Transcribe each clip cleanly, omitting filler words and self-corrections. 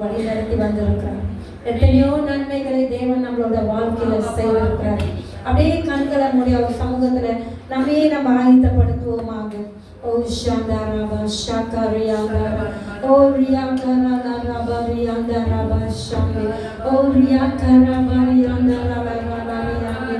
வழி நடத்தி வந்திருக்கிறார். எத்தனையோ நன்மைகளை தேவன் நம்மளோட வாழ்க்கையில செய்திருக்கிறார். அப்படியே கண்களை மூடி அவர் சமூகத்துல நம்மையே நம்ம ஆயத்தப்படுத்துவோமாக. ஓ ஷாந்தாராபா ஷாக்கரியாந்தாரா ஓ ரியாக்கராலாபா ரியாந்தாராபா ஷாமி ஓ ரியாக்கராபா ரியாந்தாராபா ரியாமி.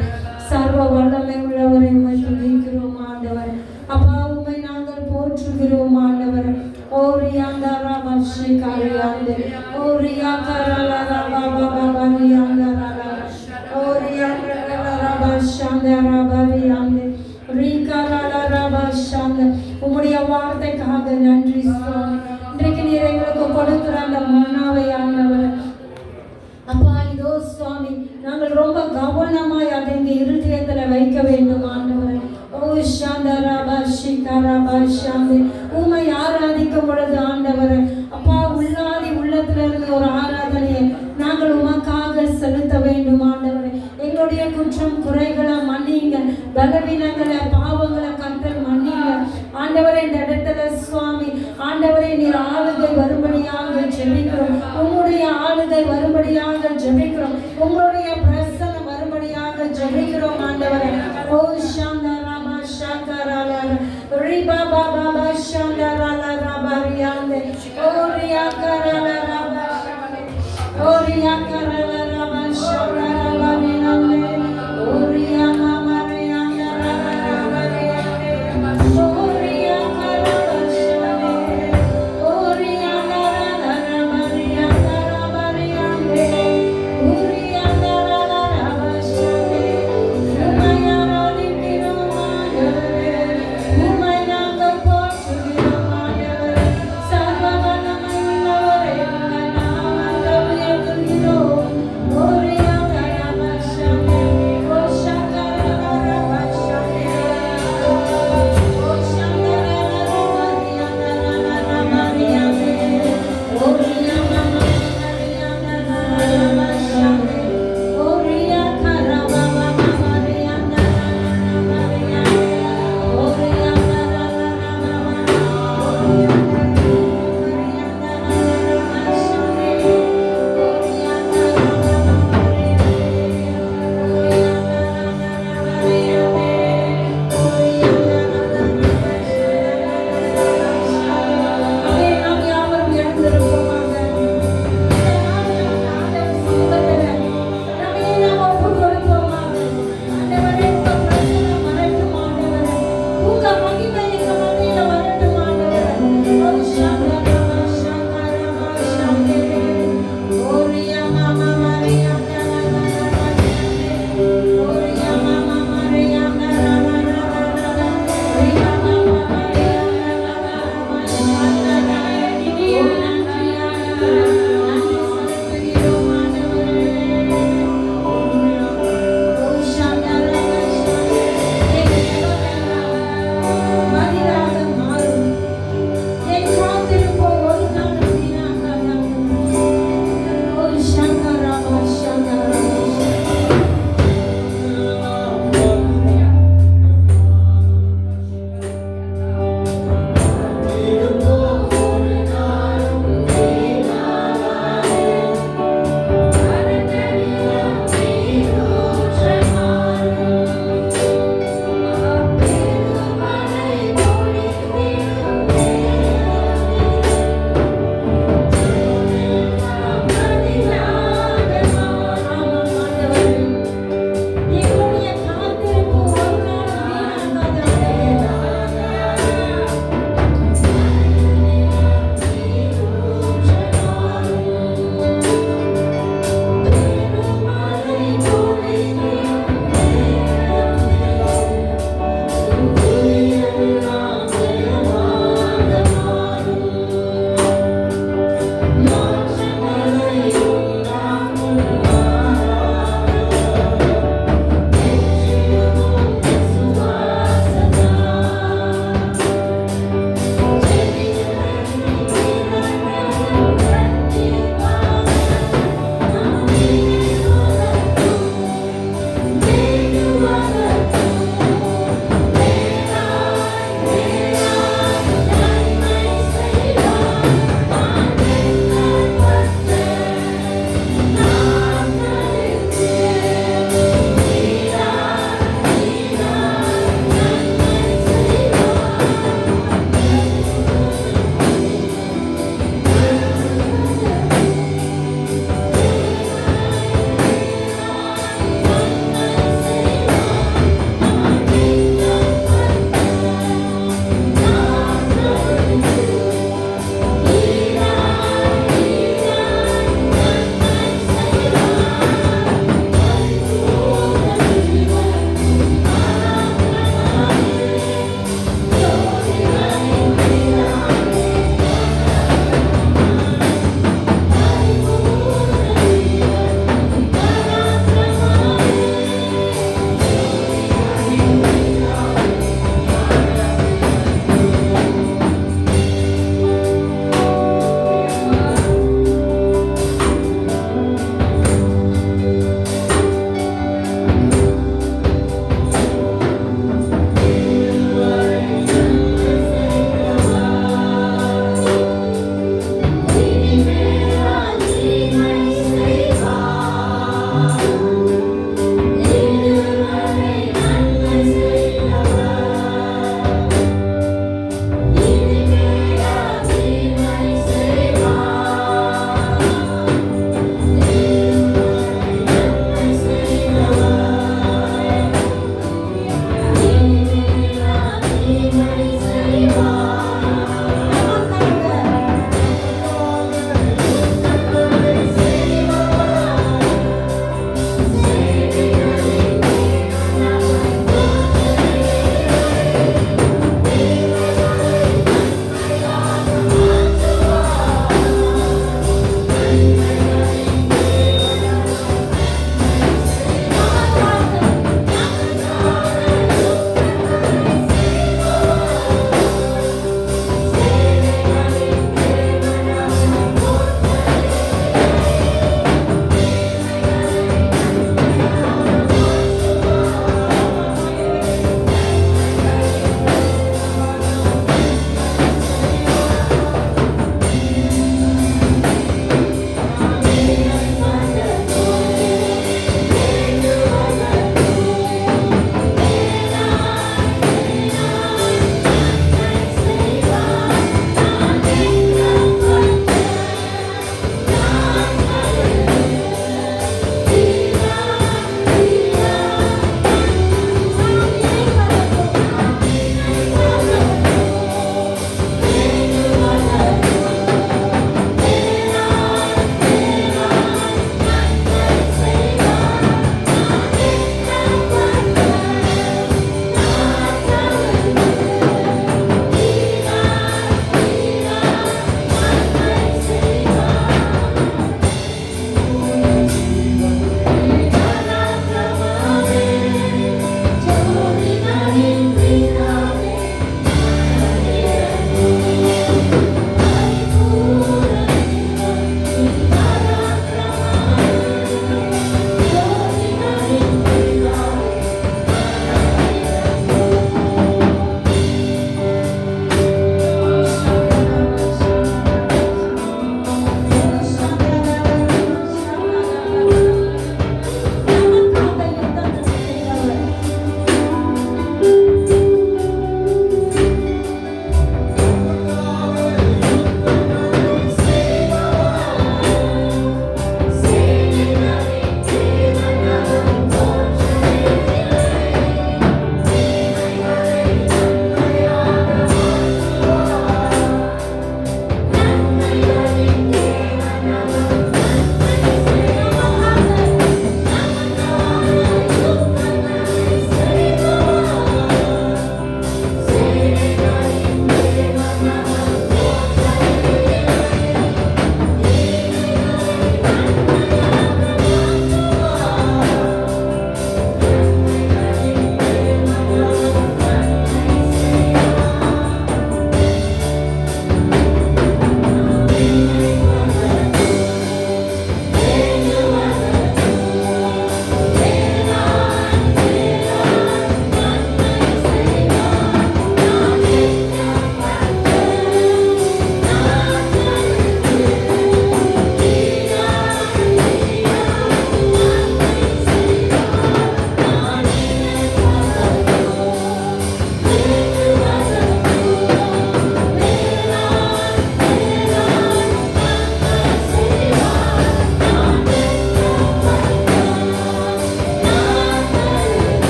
சர்வ வல்லமை உள்ளவரை உம்மை துதிக்கிறோம் ஆண்டவர். அப்பா உம்மை நாங்கள் போற்றுகிறோம் ஆண்டவர். ஓ ரியாந்தாராபா ஷிகாரியாந்தே ஓ ரியாக்கராலாபா பாபா ரியாந்தாராபா ஓ ரியாக்கராலாபா ஷாந்தாராபா ரியாந்தே ரிகாலாலாபா ஷாந்த. உம்முடைய வார்த்தைக்காக நன்றி சுவாமி. இன்றைக்கு நீர் எங்களுக்கு கொடுக்கிற அந்த மன்னாவை ஆண்டவர் அப்பா இதோ சுவாமி நாங்கள் ரொம்ப கவனமாய் அதை எங்க இருதயத்துல வைக்க வேண்டும் ஆண்டவர். ஓ ஷாந்தராபா ஷிகாராபா ஷாந்தே. உம்மை ஆராதிக்கும் பொழுது ஆண்டவர் அப்பா உள்ளாதி உள்ளத்துல இருந்து ஒரு ஆராதனையை நாங்கள் உமக்காக செலுத்த வேண்டும் ஆண்டவர். எங்களுடைய குற்றம் குறைகளை மன்னிங்க, பலவீனங்களை பாவங்களை கர்த்தர் மன்னிங்க ஆண்டவரே. இந்த இடத்துல சுவாமி ஆண்டவரே நீர் ஆளுகை வரும்படியாக ஜெபிக்கிறோம். உங்களுடைய ஆளுகை வரும்படியாக ஜெபிக்கிறோம். உங்களுடைய பிரசன்னம் வரும்படியாக ஜெபிக்கிறோம் ஆண்டவரே. ஓ ஷாந்தராபா ஷாக்கராலா ரிபா பாபா ஷாந்தராலா ரியாந்தே ஓ ரியாக்கராலா ஓ ரியாக்கராலா ஷாந்தராலா ரியாந்தே ஓ ரியாமா ரியாந்தராலா ரியாந்தே ஓ ரியாக்கராலா ஷாந்தே ஓ ரியாந்தராலா ரியாந்தராலா ரியாந்தே ஓ ரியாந்தராலா ஷாந்தே. உம்மை ஆராதிக்கிறோம்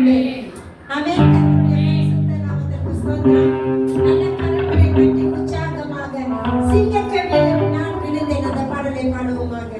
ஆமென். ஆமென். கர்த்தருடைய பரிசுத்த நாமத்திற்கு ஸ்தோத்திரம். நல்ல கரங்களை தட்டி உற்சாகமாக சிங்கக்கவியில் நான் விழுந்தேன் அந்த பாடலை பாடுவோமாக.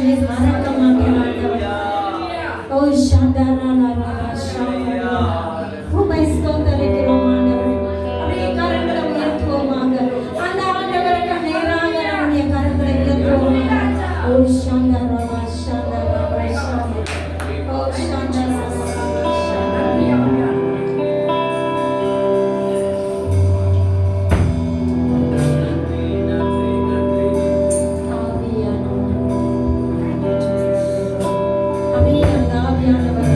இயேசுவே மறக்க மாட்டேன் ஆண்டவரே. ஓ சந்தரரரரர சந்தரரரர. உம்மை ஸ்தோத்தரிக்கிறோம் ஆண்டவரே. அப்படியே கரங்களை உயர்த்துவோமாக. அந்த ஆண்டவருக்கு நேராக நம்முடைய கரங்களை உயர்த்துவோமாக. ஓ சந்தரரரர சந்தரரரர சந்தரரர. ஓ சந்தரரரர சந்தரரரர. ஆவியானவர். அப்படியே அந்த ஆவியானவர்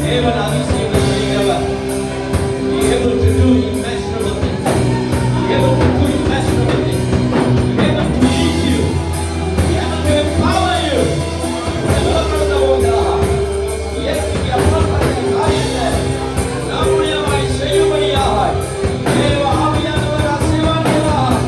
தேவன் அதிசயங்கள் செய்கிறவர். Able to do immeasurable things. Able to do immeasurable things. Able to lead you. Able to empower you. இயற்கைக்கு அப்பாற்பட்ட காரியத்தை நம்முடையமாய் செய்யும்படியாக தேவ ஆவியானவர் ஆசீர்வதிக்கிறார்.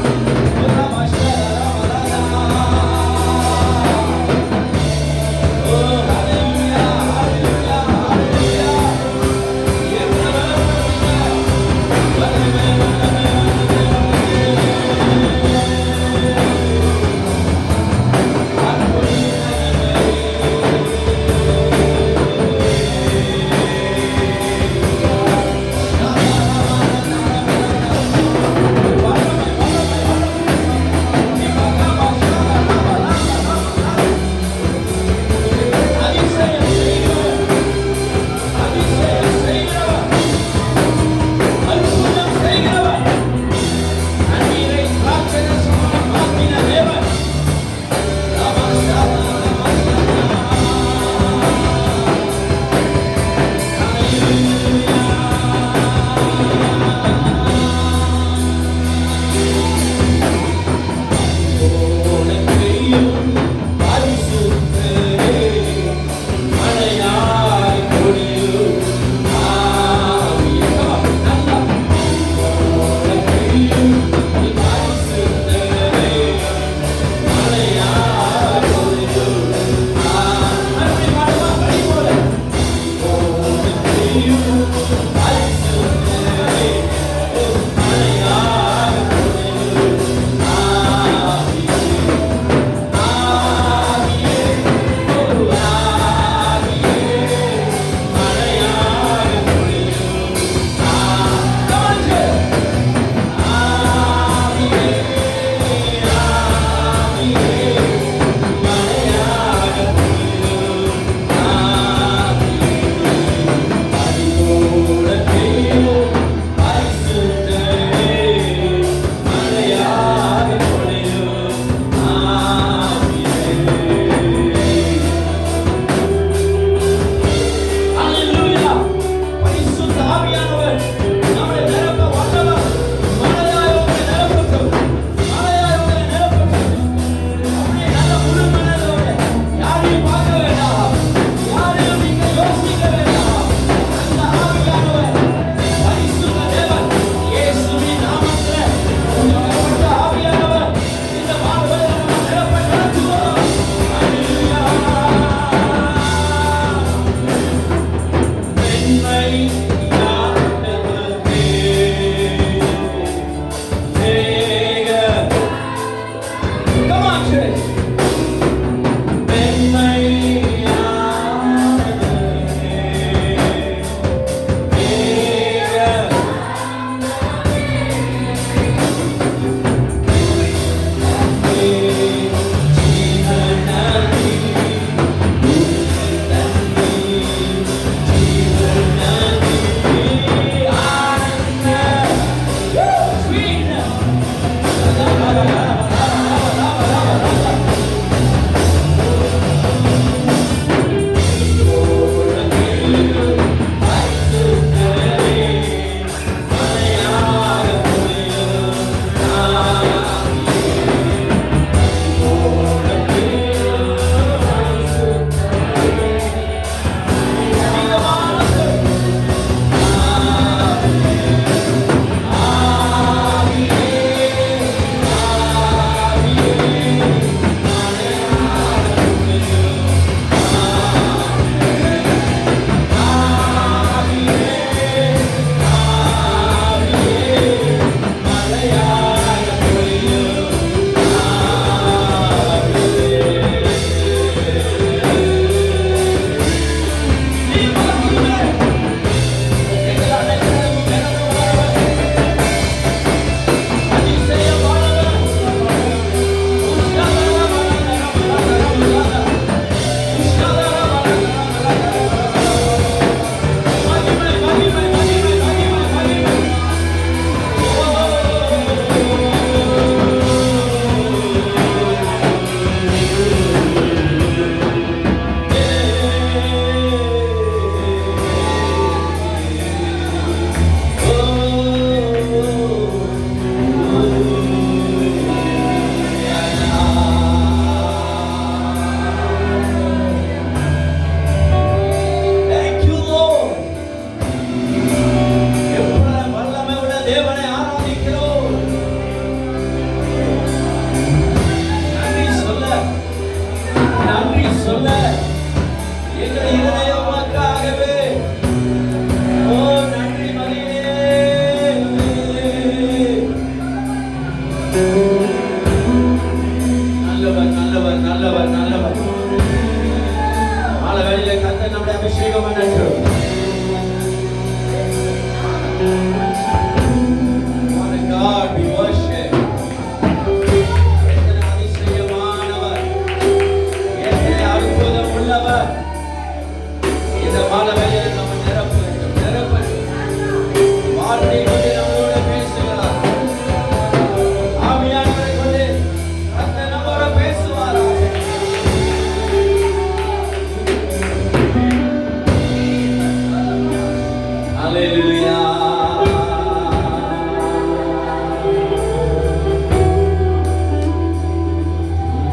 Hallelujah.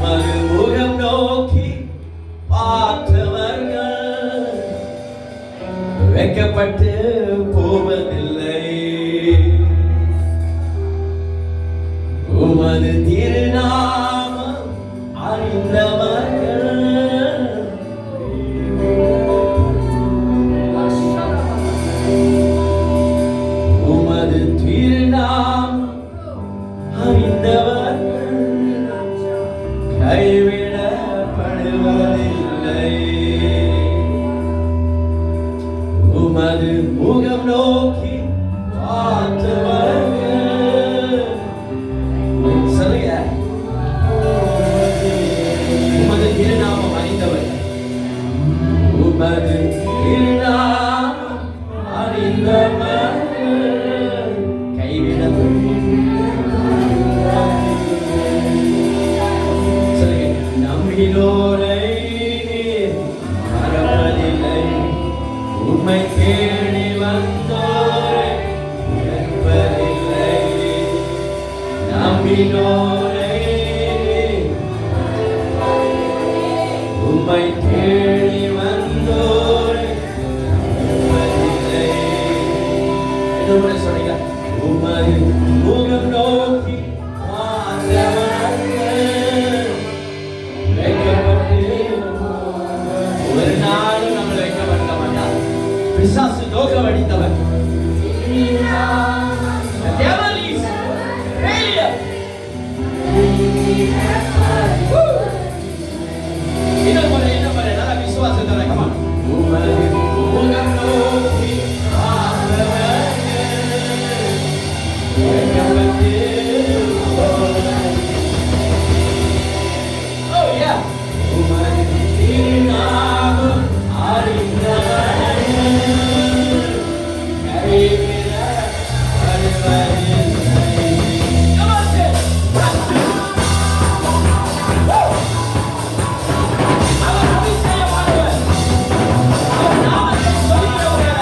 மறுமுகம் நோக்கி பார்த்தவர்கள் வெட்கப்பட்டு போவதில்லை. உமது திருநாமம் அறிந்தவர்கள் உமது திருநாமம் அறிந்தவர்கள் கைவிடப்படுவதில்லை. உமது முகம் நோக்கி பார்த்தவர்கள் சொல்லுங்க. உமது திருநாமம் அறிந்தவர்கள் உமது திருநாமம் அறிந்தவர்கள் கைவிடப்படுவதில்லை. நம்பினோரை மறப்பதில்லை. உம்மை தேடி வந்தோரை மறப்பதில்லை. நம்பினோரை உம்மை தேடி வந்தோரை மறப்பதில்லை. என்ன சொல்றீங்க? உம்மை முகம் நோக்கி ஒரு நாளும் நம்மளை வைக்கப்பட மாட்டார். பிசாசு நோக்கமடித்தவர். The devil is failure. இன்னும் போல நல்ல விசுவாசத்தோட come on. உமது முகம் நோக்கி பார்த்தவர்கள் வைக்கப்பட்டு oh yeah. உமது திருநாமம் அறிந்தவர்கள் கைவிடப்படுவதில்லை. Come on, say. அவர் அபிஷேகம் பண்ணுவார். அவர் நாமத்தை சொல்லுகிறவர்கள்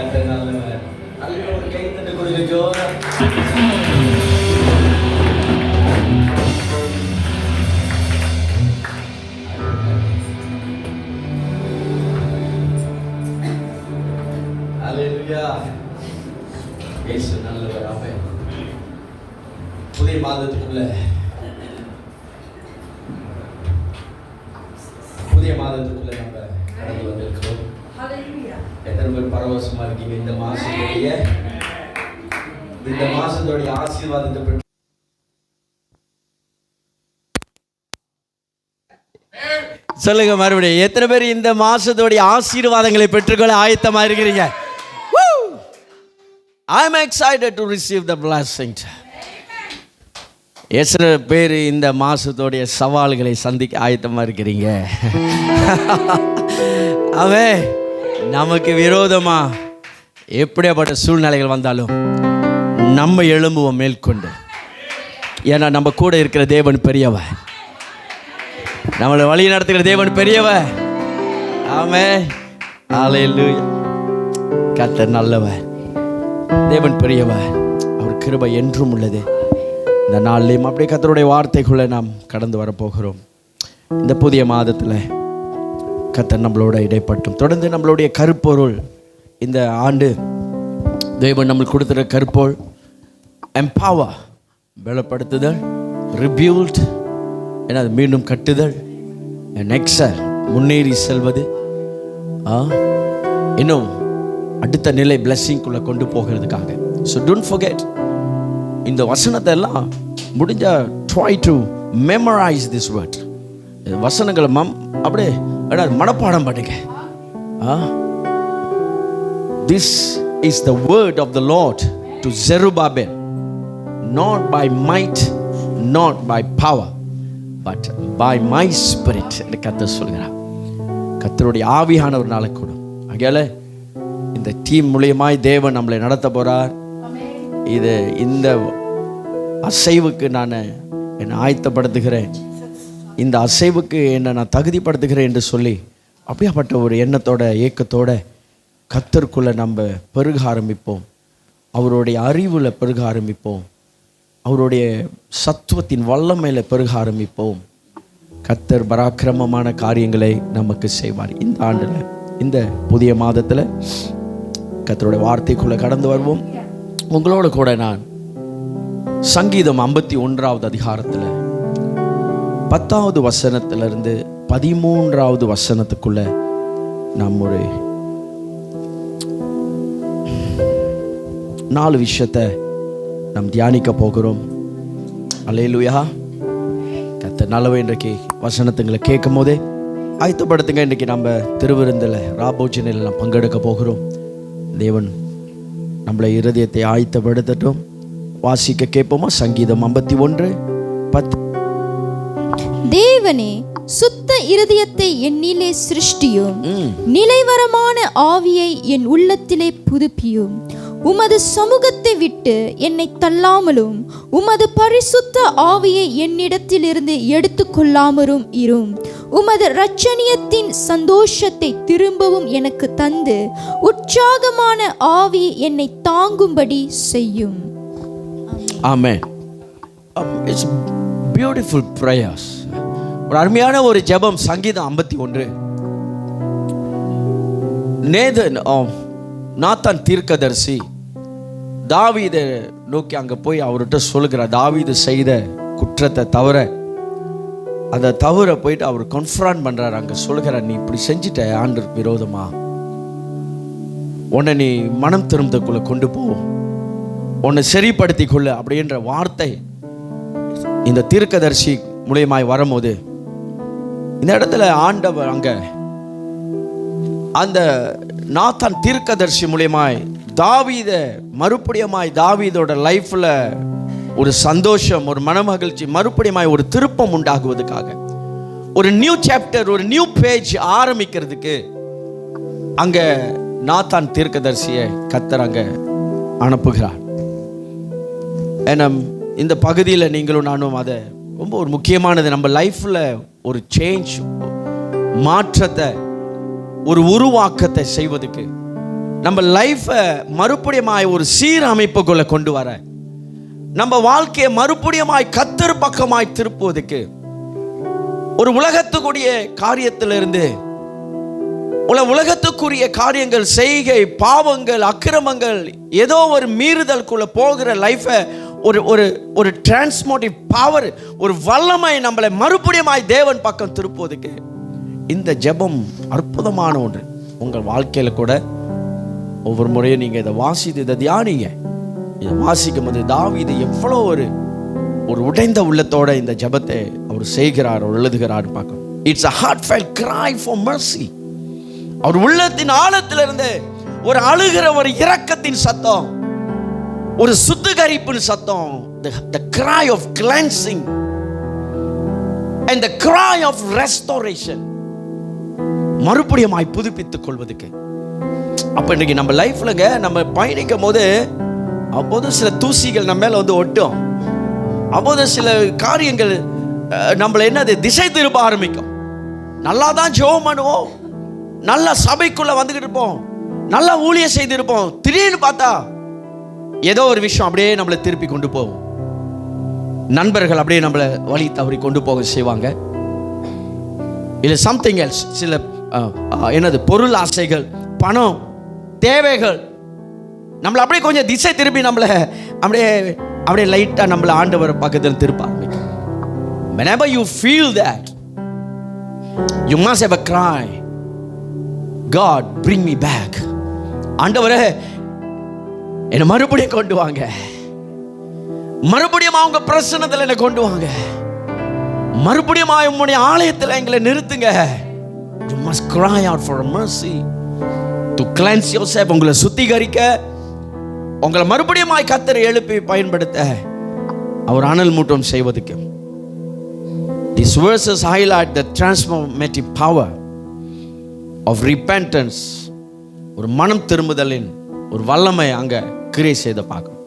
கர்த்தர் நல்லவர். அல்லேலூயா. ஒரு கை தட்டி கொடுங்க ஜோரா. அல்லேலூயா. இயேசு நல்லவர். ஆமென். புதிய மாதத்துக்குள்ள நம்ம கடந்து வந்திருக்கிறோம். எத்தனை பேர் பரவசமா இருக்கீங்க? இந்த மாசத்தோடைய ஆசீர்வாதத்தை பெற்று சொல்லுங்க மறுபடியும். எத்தனை பேர் இந்த மாசத்தோடைய ஆசீர்வாதங்களை பெற்றுக்கொள்ள ஆயத்தமா இருக்கிறீங்க? I am excited to receive the blessing. எத்தனை பேர் இந்த மாசத்தோடைய சவால்களை சந்திக்க ஆயத்தமா இருக்கிறீங்க? அவன் நமக்கு விரோதமா எப்படியாப்பட்ட சூழ்நிலைகள் வந்தாலும் நம்ம எழும்புவோம் மேற்கொண்டு. ஏன்னா நம்ம கூட இருக்கிற தேவன் பெரியவன், நம்மளை வழி நடத்துகிற தேவன் பெரியவன். ஆமென். அல்லேலூயா. கர்த்தர் நல்லவர், தேவன் பெரியவர், அவர் கிருபை என்றும் உள்ளது. இந்த நாளிலையும் அப்படியே கர்த்தருடைய வார்த்தைக்குள்ளே நாம் கடந்து வரப்போகிறோம். இந்த புதிய மாதத்தில் கர்த்தர் நம்மளோட இடைப்பட்டும் தொடர்ந்து நம்மளுடைய கருப்பொருள், இந்த ஆண்டு தேவன் நம்மளுக்கு கொடுத்துற கருப்பொருள் எம்பவர், பலப்படுத்துதல், ரிபியூல்ட், ஏன்னா அது மீண்டும் கட்டுதல், எக்ஸல், முன்னேறி செல்வது, இன்னும் அடுத்த நிலை பிளெஸிங்குள்ளே கொண்டு போகிறதுக்காக. ஸோ டோன்ட் ஃபர்கெட், இந்த வசனத்தை எல்லாம் முடிஞ்சா try to memorise this word. வசனங்களை அப்படியே மனப்பாடம் பண்ணுங்க. This is the word of the lord to Zerubbabel, not by might, not by power, but by my spirit என்று கர்த்தர் சொல்கிறார். கர்த்தருடைய ஆவியானவர் நாளை கூடும். ஆகையால இந்த டீம் மூலியமாய் தேவன் நம்மளை நடத்த போறார். இது இந்த அசைவுக்கு நான் என்னை ஆயத்தப்படுத்துகிறேன், இந்த அசைவுக்கு என்னை நான் தகுதிப்படுத்துகிறேன் என்று சொல்லி அப்படியாப்பட்ட ஒரு எண்ணத்தோட ஏக்கத்தோட கர்த்தருக்குள்ளே நம்ம பெருக ஆரம்பிப்போம். அவருடைய அறிவில் பெருக ஆரம்பிப்போம். அவருடைய சத்துவத்தின் வல்லமையில் பெருக ஆரம்பிப்போம். கர்த்தர் பராக்கிரமமான காரியங்களை நமக்கு செய்வார். இந்த ஆண்டில், இந்த புதிய மாதத்தில் கர்த்தருடைய வார்த்தைக்குள்ளே கடந்து வருவோம். உங்களோட கூட நான் சங்கீதம் 51வது அதிகாரத்தில் 10வது வசனத்திலிருந்து 13வது வசனத்துக்குள்ள நாம் ஒரு 4 விஷயத்தை நாம் தியானிக்க போகிறோம். அல்லேலூயா. கர்த்தர் நல்லவர். இன்றைக்கு வசனத்துங்களை கேட்கும் போதே ஆயத்தப்படுத்துங்க. இன்றைக்கி நம்ம திருவிருந்தில் ராபோஜனில் நாம் பங்கெடுக்க போகிறோம். தேவன் நம்மளை இருதயத்தை ஆயத்தப்படுத்தட்டும். வாசிக்க கேட்போமா? சங்கீதம் 51:10. தேவனே, சுத்த இருதயத்தை என்னிலே சிருஷ்டியும், நிலைவரமான ஆவியை என் உள்ளத்திலே புதுப்பியும். உமது சமூகத்தை விட்டு என்னை தள்ளாமலும் உமது பரிசுத்த ஆவியை என்னிடத்திலிருந்து எடுத்துக்கொள்ளாமலும் இரும். உமது இரட்சணியத்தின் சந்தோஷத்தை திரும்பவும் எனக்கு தந்து உற்சாகமான ஆவி என்னை தாங்கும்படி செய்யும். ஆமென். It's beautiful prayers. ஒரு அருமையான ஒரு ஜெபம். சங்கீதம் 51. நாத்தான் தீர்க்கதரிசி தாவீதை நோக்கி அங்கே போய் அவர்கிட்ட சொல்லுகிறார். தாவீது செய்த குற்றத்தை தவிர, அந்த தவிர போயிட்டு அவர் கன்ஃபரண்ட் பண்ணுறார். அங்கே சொல்லுகிறார், நீ இப்படி செஞ்சிட்ட ஆண்டவருக்கு விரோதமா, உன்னை நீ மனம் திரும்பத்துக்குள்ளே கொண்டு போ, உன்னை சரிப்படுத்தி கொள்ள அப்படின்ற வார்த்தை இந்த தீர்க்கதரிசி மூலியமாய் வரும்போது, இந்த இடத்துல ஆண்டவர் அங்கே அந்த நாத்தான் தீர்க்கதரிசி மூலியமாய் தாவீதை மறுபடியுமாய் தாவீதோட லைஃப்ல ஒரு சந்தோஷம், ஒரு மனமகிழ்ச்சி, மறுபடியுமாய் ஒரு திருப்பம் உண்டாகுவதற்காக, ஒரு நியூ சாப்டர், ஒரு நியூ பேஜ் ஆரம்பிக்கிறதுக்கு அங்க நாத்தான் தீர்க்கதரிசியை கர்த்தர் அங்க அனுப்புகிறார். ஏன்னா இந்த பகுதியில் நீங்களும் நானும் அதை ரொம்ப ஒரு முக்கியமானது. நம்ம லைஃப்ல ஒரு சேஞ்ச், மாற்றத்தை, ஒரு உருவாக்கத்தை செய்வதற்கு நம்ம லைஃபை மறுபடியுமாய் ஒரு சீரமைப்புக்குள்ள கொண்டு வர, நம்ம வாழ்க்கையை மறுபடியுமாய் கர்த்தர் பக்கமாய் திருப்புவதற்கு, ஒரு உலகத்துக்குரிய காரியத்திலிருந்து உலகத்துக்குரிய காரியங்கள், செய்கை, பாவங்கள், அக்கிரமங்கள், ஏதோ ஒரு மீறுதலுக்குள்ள போகிற லைஃபை ஒரு ஒரு ஒரு டிரான்ஸ்மோட்டிவ் பவர், ஒரு வல்லமை நம்மளை மறுபடியுமாய் தேவன் பக்கம் திருப்புவதற்கு இந்த ஜெபம் அற்புதமான ஒன்று. உங்கள் வாழ்க்கையில கூட ஒவ்வொரு முறையும் நீங்க இதை வாசித்து இதை தியானிங்க. இதை வாசிக்கும் போது தாவீது எவ்வளோ ஒரு உடைந்த உள்ளத்தோட இந்த ஜெபத்தை அவர் செய்கிறார், அவர் எழுதுகிறார் பார்க்கணும். It's a heartfelt cry for mercy. அவர் உள்ளத்தின் ஆழத்திலிருந்து ஒரு அழுகிற ஒரு இரக்கத்தின் சத்தம், ஒரு சுத்திகரிப்பின் சத்தம், the cry of cleansing and the cry of restoration, மறுபடியுமாய் புதுப்பித்துக் கொள்வதற்கு. அப்ப இன்னைக்கு நம்ம லைஃப்லங்க நம்ம பயணிக்கும் போது அப்போது சில தூசிகள் நம்ம மேல வந்து ஒட்டும், அப்போது சில காரியங்கள் நம்மளை என்னது திசை திருப்ப ஆரம்பிக்கும். நல்லா தான் ஜெபம் பண்ணுவோம், நல்ல சபைக்குள்ள வந்துகிட்டு இருப்போம், நல்லா ஊழியம் செய்திருப்போம், திடீர்னு பார்த்தா ஏதோ ஒரு விஷயம் அப்படியே நம்மளை திருப்பி கொண்டு போகும். நண்பர்கள் அப்படியே நம்மளை வழி தவறி கொண்டு போக செய்வாங்க, இல்லை சம்திங் எல்ஸ், சில என்னது பொருள் ஆசைகள், பணம் தேவைகள் நம்மளை அப்படியே கொஞ்சம் திசை திருப்பி நம்மளை அப்படியே அப்படியே லைட்டாக நம்மளை ஆண்டவர் பக்கத்தில் திருப்ப ஆரம்பிக்கும். Whenever you feel that, you must have a cry, God bring me back. ஆண்டவரே என்னை மறுபடியும் கொண்டு வாங்க, மறுபடியும் அவங்க பிரசன்னத்தில் என்னை கொண்டு வாங்க, மறுபடியும் உம்முடைய ஆலயத்தில் எங்களை நிறுத்துங்க. You must cry out for mercy to cleanse yourself. உங்களை சுத்திகரிக்க, உங்களை மறுபடியும் கர்த்தரை எழுப்பி பயன்படுத்த, அவர் அனல் மூட்டம் செய்வதற்கு. These verses highlight the transformative power of repentance. ஒரு மனம் திரும்புதலின் ஒரு வல்லமை அங்க கிரியை செய்த பார்க்கணும்.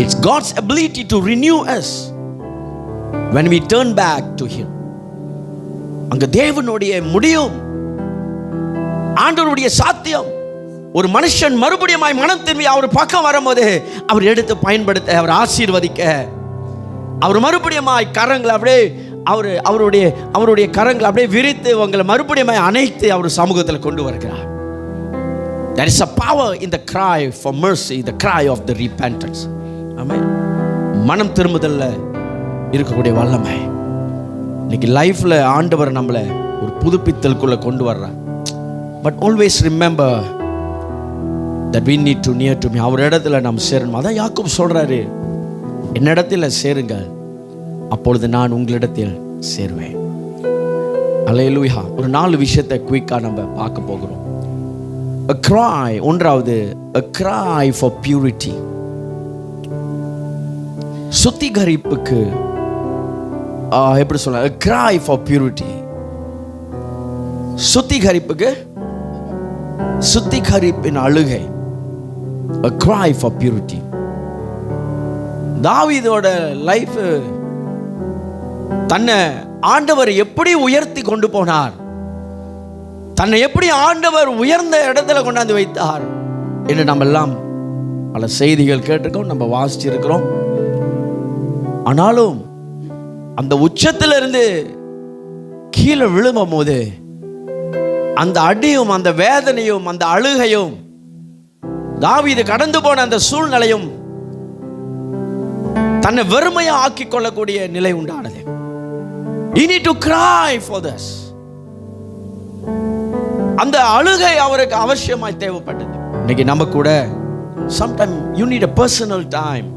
It's God's ability to renew us when we turn back to Him. அங்க தேவனுடைய முடியும், ஆண்டவருடைய சாத்தியம். ஒரு மனுஷன் மறுபடியும் மனம் திரும்பி அவர் பக்கம் வரும்போது அவர் எடுத்து பயன்படுத்த, அவர் ஆசீர்வதிக்க, அவர் மறுபடியும் கரங்களை அப்படியே அவருடைய கரங்களை அப்படியே விரித்து உங்களை மறுபடியும் அணைத்து அவர் சமூகத்தில் கொண்டு வருகிறார். There is a power in the cry for mercy, the cry of the repentance. Amen. மனம் திரும்புதல்ல இருக்கக்கூடிய வல்லமை இன்னைக்கு லைஃப்ல ஆண்டவர் நம்மளை ஒரு புதுப்பித்தலுக்குள்ள கொண்டு வர்றார். But always remember that we need to near to me. அவர் இடத்துல நாம் சேரணும். அதான் யாக்கோபு சொல்றாரு, என்னிடத்தில் சேருங்க, அப்பொழுது நான் உங்களிடத்தில் சேருவேன். அல்லேலூயா. ஒரு 4 விஷயத்தை குயிக்கா நம்ம பார்க்க போகிறோம். A cry, ஒன்றாவது a cry for purity. சுத்திகரிப்புக்கு எப்படி சொல்ல, a cry for purity. சுத்திகரிப்பின் அழுகை, a cry for purity. தாவீதோட லைஃப், தன்னை ஆண்டவர் எப்படி உயர்த்தி கொண்டு போனார், தன்னை எப்படி ஆண்டவர் உயர்ந்த இடத்துல கொண்டாந்து வைத்தார் என்று நம்ம எல்லாம் பல செய்திகள் கேட்டிருக்கோம், நம்ம வாசிச்சிருக்கிறோம். ஆனாலும் அந்த உச்சத்திலிருந்து கீழே விழும் போது அந்த அடியும் அந்த வேதனையும் அந்த அழுகையும் தாவீது கடந்து போன அந்த சூழ்நிலையும் தன்னை வெறுமையா ஆக்கி கொள்ளக்கூடிய நிலை உண்டானது. You need to cry for this. அந்த அழுகை அவருக்கு அவசியமாய் தேவைப்பட்டது. இன்னைக்கு நம்ம கூட sometime you need a personal time.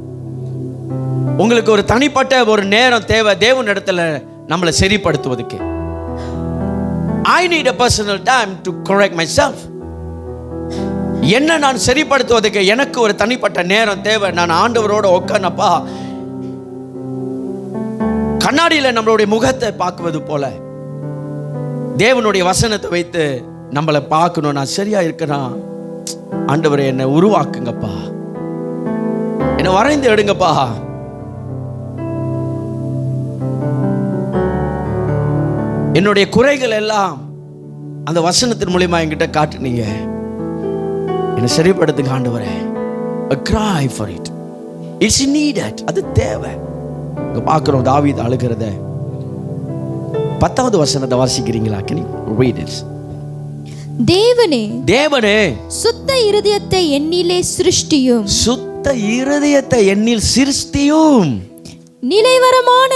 உங்களுக்கு ஒரு தனிப்பட்ட ஒரு நேரம் தேவை தேவன் இடத்துல நம்மளை சரிப்படுத்துவதற்கு. I need a personal time to correct myself. என்ன நான் சரிப்படுத்துவதற்கு எனக்கு ஒரு தனிப்பட்ட நேரம் தேவை. நான் ஆண்டவரோட உட்கார்ந்தப்பா கண்ணாடியில் நம்மளுடைய முகத்தை பார்க்குவது போல தேவனுடைய வசனத்தை வைத்து நம்மளை பார்க்கணும். நான் சரியா இருக்கிறேன் ஆண்டவரே, என்னை உருவாக்குங்கப்பா, என்னை வரைந்து எடுங்கப்பா. என்னுடைய குறைகள் எல்லாம் அந்த வசனத்தின் மூலமா என்கிட்ட காட்டுனீங்க. என்னை சரிப்படுத்துங்க ஆண்டவரே. A cry for it. It's needed. அது தேவை. இங்க பார்க்கிறோம் தாவீது அழுகிறத. 10வது வசனத்தை வாசிக்கிறீங்களா? Can you read it? தேவனே சுத்த இருதயத்தை என்னிலே சிருஷ்டியும், சுத்த இருதயத்தை என்னில் சிருஷ்டியும், நிலைவரமான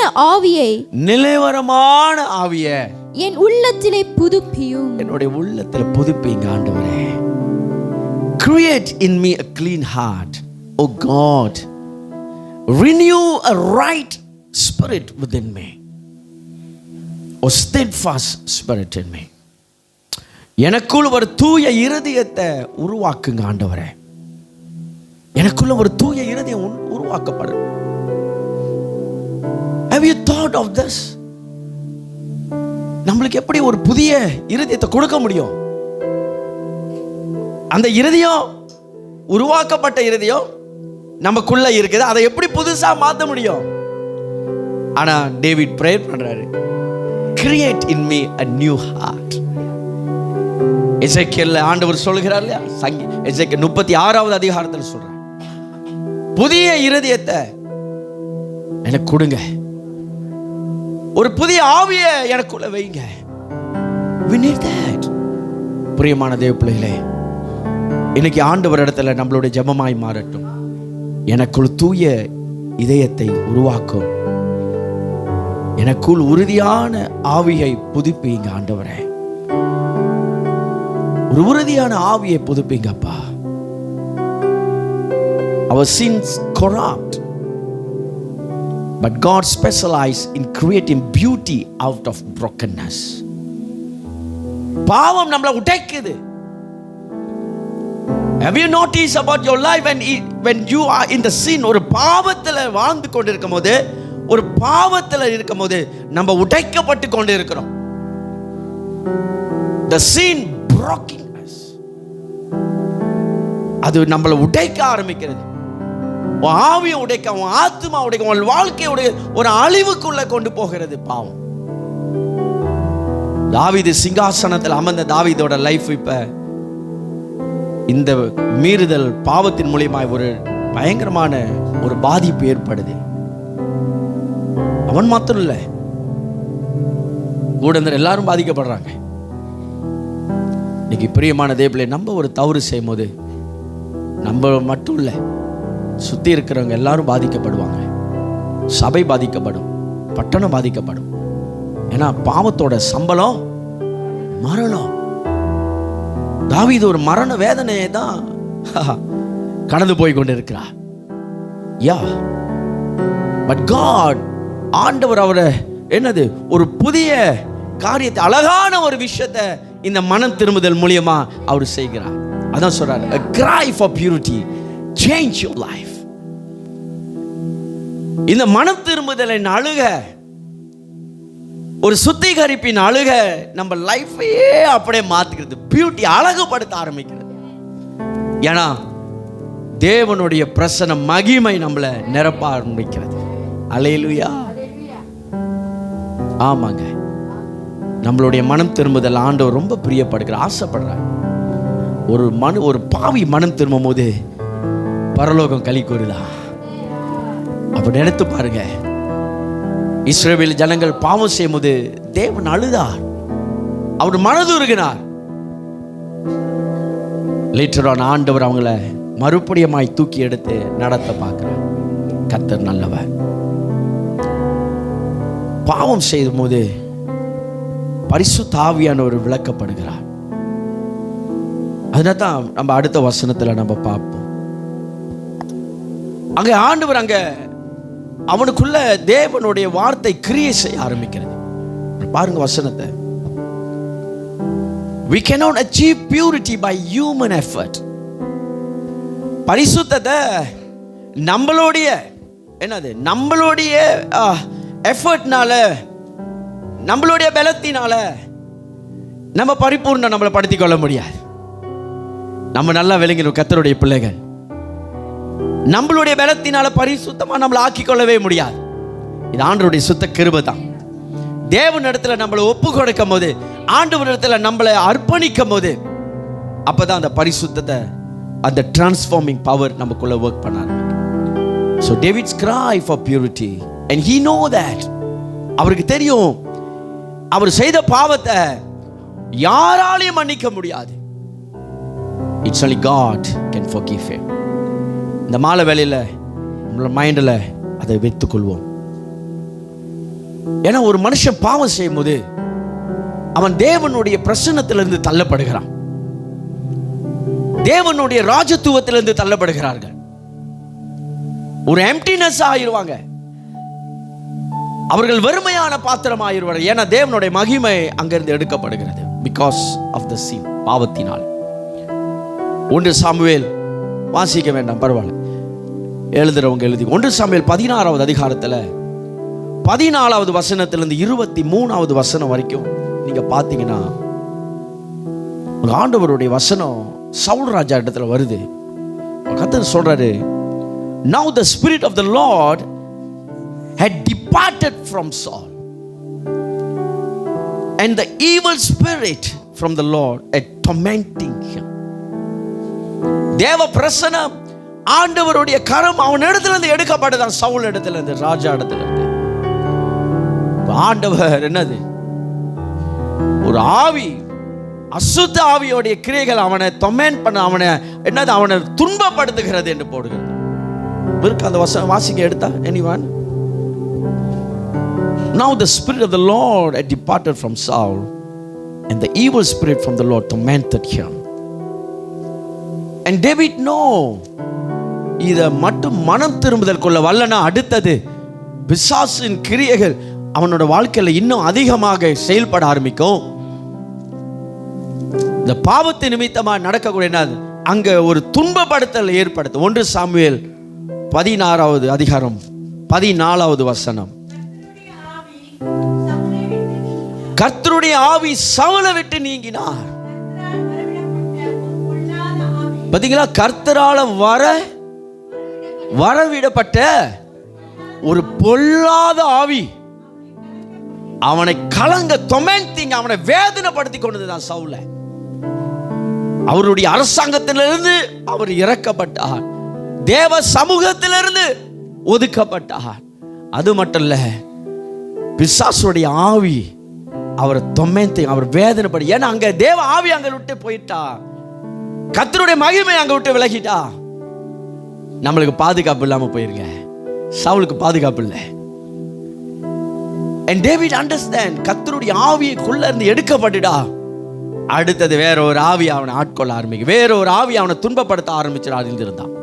ஆவியை என் உள்ளத்திலே புதுப்பியும். என்னுடைய உள்ளத்துல புதுப்பிங்க ஆண்டவரே. Create in me a clean heart, O God. Renew a right spirit within me, O steadfast spirit in me. எனக்குள்ள ஒரு தூய இருதயத்தை உருவாக்குங்க ஆண்டவரே. எனக்குள்ள ஒரு தூய இருதயம் உருவாக்கப்படும். Have you thought of this? நம்மளுக்கு எப்படி ஒரு புதிய இருதயத்தை கொடுக்க முடியும்? அந்த இருதயம், உருவாக்கப்பட்ட இருதயம் நமக்குள்ள இருக்குது. அதை எப்படி புதுசா மாற்ற முடியும்? ஆனா டேவிட் பிரேயர் பண்றாரு, create in me a new heart. எசேக்கியேல் ஆண்டவர் சொல்கிறார் இல்லையா, எசேக்கியேல் 36வது அதிகாரத்தில் சொல்றார், புதிய இருதயத்தை எனக்கு கொடுங்க, ஒரு புதிய ஆவியை எனக்குள்ள வைங்க. We need that. பிரியமான தேவ பிள்ளைகளே, இன்னைக்கு ஆண்டவர் இடத்துல நம்மளுடைய ஜெபமாய் மாறட்டும். எனக்குள் தூய இதயத்தை உருவாக்கும், எனக்குள் உறுதியான ஆவியை புதுப்பிங்க ஆண்டவரே. ஒரு உறுதியான ஆவியை புதுப்பிங்கப்பா. Our sins corrupt, but God specializes in creating beauty out of brokenness. பாவம் நம்மளை உடைக்குது. Have you noticed about your life when you are in the sin? ஒரு பாவத்தில் வாழ்ந்து கொண்டு இருக்கும் போது, ஒரு பாவத்தில் இருக்கும் போது நம்ம உடைக்கப்பட்டு கொண்டு இருக்கிறோம். The sin broken us. அது நம்மளை உடைக்க ஆரம்பிக்கிறது. உன் ஆவியை உடைக்க, உன் ஆத்மா உடைக்க, உன் வாழ்க்கையை உடைய ஒரு அழிவுக்குள்ள கொண்டு போகிறது பாவம். தாவீது சிங்காசனத்தில் அமர்ந்த தாவீதோட லைஃப் இப்ப இந்த மீறுதல் பாவத்தின் மூலியமாய் ஒரு பயங்கரமான ஒரு பாதிப்பு ஏற்படுது. அவன் மாத்திரம் இல்லை, கூட இருந்த எல்லாரும் பாதிக்கப்படுறாங்க. இன்னைக்கு பிரியமான தேவர்களே, நம்ம ஒரு தவறு செய்யும் போது நம்ம மட்டும் இல்லை, சுற்றி இருக்கிறவங்க எல்லாரும் பாதிக்கப்படுவாங்க. சபை பாதிக்கப்படும், பட்டணம் பாதிக்கப்படும். ஏன்னா பாவத்தோட சம்பளம் மரணம். தாவீது ஒரு மரண வேதனையை தான் கடந்து போய் கொண்டு இருக்கிறார். யா, பட் காட், ஆண்டவர் அவரை என்னது ஒரு புதிய காரியத்தை, அழகான ஒரு விஷயத்தை இந்த மனம் திரும்புதல் மூலியமா அவர் செய்கிறார். அதான் சொல்றாரு, a cry for purity, change your life. இந்த மனம் திரும்புதலின் அழுக, ஒரு சுத்திகரிப்பின் அழுக நம்ம லைஃபையே அப்படியே மாத்துகிறது, பியூட்டி அழகுபடுத்த ஆரம்பிக்கிறது. ஏன்னா தேவனுடைய பிரசன்ன மகிமை நம்மளை நிரப்ப ஆரம்பிக்கிறது. அல்லேலூயா. ஆமாங்க, நம்மளுடைய மனம் திரும்புதல் ஆண்டவர் ரொம்ப பிரியப்படுகிற, ஆசைப்படுறார். ஒரு பாவி மனம் திரும்பும் போது பரலோகம் களி கூறுதா? அப்ப நினைத்து பாருங்க, இஸ்ரவேல் ஜனங்கள் பாவம் செய்யும் போது தேவன் அழுதார், அவர் மனதுருகினார். லேட்டரான ஆண்டவர் அவங்கள மறுபடியுமாய் தூக்கி எடுத்து நடத்த பார்க்கிறார். கர்த்தர் நல்லவர். பாவம் செய்யும் போது பரிசுத்த ஆவியானவர் விளக்கப்படுகிறார். அதனால தான் நம்ம அடுத்த வசனத்துல நம்ம பார்ப்போம். அங்க ஆண்டவர் அங்க அவனுக்குள்ள தேவனுடைய வார்த்தை கிரியை செய்ய ஆரம்பிக்கிறது. பாருங்க வசனத்தை. We cannot achieve purity by human effort. பரிசுத்தத்தை நம்மளுடைய எஃபர்ட்னால, நம்மளுடைய பலத்தினால நம்ம பரிபூர்ண நம்மளை படுத்திக் கொள்ள முடியாது. நம்ம நல்லா விளங்கிடும் கர்த்தருடைய பிள்ளைகள். நம்மளுடைய பலத்தினால பரிசுத்தமா நம்மளை ஆக்கிக் கொள்ளவே முடியாது. இது ஆண்டவருடைய சுத்த கிருபை தான். தேவன் இடத்துல நம்மளை ஒப்பு கொடுக்கும் போது, ஆண்டவர் இடத்துல நம்மளை அர்ப்பணிக்கும் போது, அப்பதான் அந்த பரிசுத்தத்தை அந்த டிரான்ஸ்ஃபார்மிங் பவர் நமக்குள்ள ஒர்க் பண்ண ஆரம்பிக்கும். So David's cry for purity and he know that. அவருக்கு தெரியும் அவர் செய்த பாவத்தை யாராலையும் மன்னிக்க முடியாது. It's only God can forgive him. இந்த மாலை வேளையில் நம்மளோட மைண்டில் அதை வைத்துக்கொள்வோம். ஏன்னா ஒரு மனுஷன் பாவம் செய்யும் போது அவன் தேவனுடைய பிரசன்னத்திலிருந்து தள்ளப்படுகிறான், தேவனுடைய ராஜத்துவத்திலிருந்து தள்ளப்படுகிறார்கள், ஒரு எம்டினஸ் ஆகிடுவாங்க, அவர்கள் வெறுமையான பாத்திரம் ஆகிடுவார்கள். ஏன்னா தேவனுடைய மகிமை அங்கிருந்து எடுக்கப்படுகிறது பிகாஸ் ஆஃப் த sin, பாவத்தினால். 1 சாமுவேல் வாசிக்க வேண்டாம், பரவாயில்ல, எழுதுறவங்க எழுதி. 1 சாமுவேல் 16வது அதிகாரத்தில் 14வது வசனத்திலிருந்து 23வது வசனம் வரைக்கும் நீங்க பார்த்தீங்கன்னா ஆண்டவருடைய வசனம் சவுல் ராஜா இடத்துல வருது. கர்த்தர் சொல்றாரு, now the spirit of the Lord had departed from Saul and the evil spirit from the Lord had tormenting him. தேவ பிரசன்னம், ஆண்டவருடைய கரம் அவன் இடத்துல இருந்து எடுக்கப்பட்டதான், சவுல் இடத்துல இருந்து, ராஜா இடத்துல இருந்து. ஆண்டவர் என்னது, ஒரு ஆவி, அசுத்த ஆவியோடைய கிரியைகள் அவனை டொமெண்ட் பண்ண, அவனை என்னது, அவனை துன்பப்படுத்துகிறது என்று போடுகிறது. இருக்கு அந்த வசனம் வாசிக்க எடுத்தா anyone? Now the spirit of the Lord had departed from Saul and the evil spirit from the Lord tormented him. And David know, இத மட்டும் மனம் திரும்புதல் கொள்ள வல்லனா அடுத்தது பிசாசின் கிரியைகள் அவனோட வாழ்க்கையில இன்னும் அதிகமாக செயல்பட ஆரம்பிக்கும். இந்த பாவத்தின் நிமித்தமாக நடக்கக்கூடிய அங்க ஒரு துன்பப்படுத்தல் ஏற்படுத்தும். 1 சாமுவேல் 16வது அதிகாரம் 14வது வசனம். கர்த்தருடைய ஆவி சவுலை விட்டு நீங்கினார். பாத்தீங்களா, கர்த்தரால வரவிடப்பட்ட ஒரு பொல்லாத ஆவி அவனை கலங்க தொமெண்டிங், அவனை வேதனைப்படுத்தி கொண்டதுதான் சவுலை. அவருடைய அரசாங்கத்திலிருந்து அவர் இறக்கப்பட்டார், தேவ சமூகத்திலிருந்து ஒதுக்கப்பட்டார். அது மட்டும் இல்ல, பிசாசுடைய ஆவி அவரை தொமெண்டி, அவர் வேதனைப்படி. ஏன்னா அங்க தேவ ஆவி அங்க விட்டு போயிட்டா, கர்த்தருடைய மகிமை அங்க விட்டு விலகிட்டா, நம்மளுக்கு பாதுகாப்பு இல்லாம போயிருங்க. சவுலுக்கு பாதுகாப்பு இல்லை. And David understand, கர்த்தருடைய ஆவிக்குள்ள இருந்து எடுக்கப்பட்டுடா, அடுத்தது வேற ஒரு ஆவி அவனை ஆட்கொள்ள ஆரம்பிக்கும், வேற ஒரு ஆவி அவனை துன்பப்படுத்த ஆரம்பிச்சு அறிந்திருந்தான்.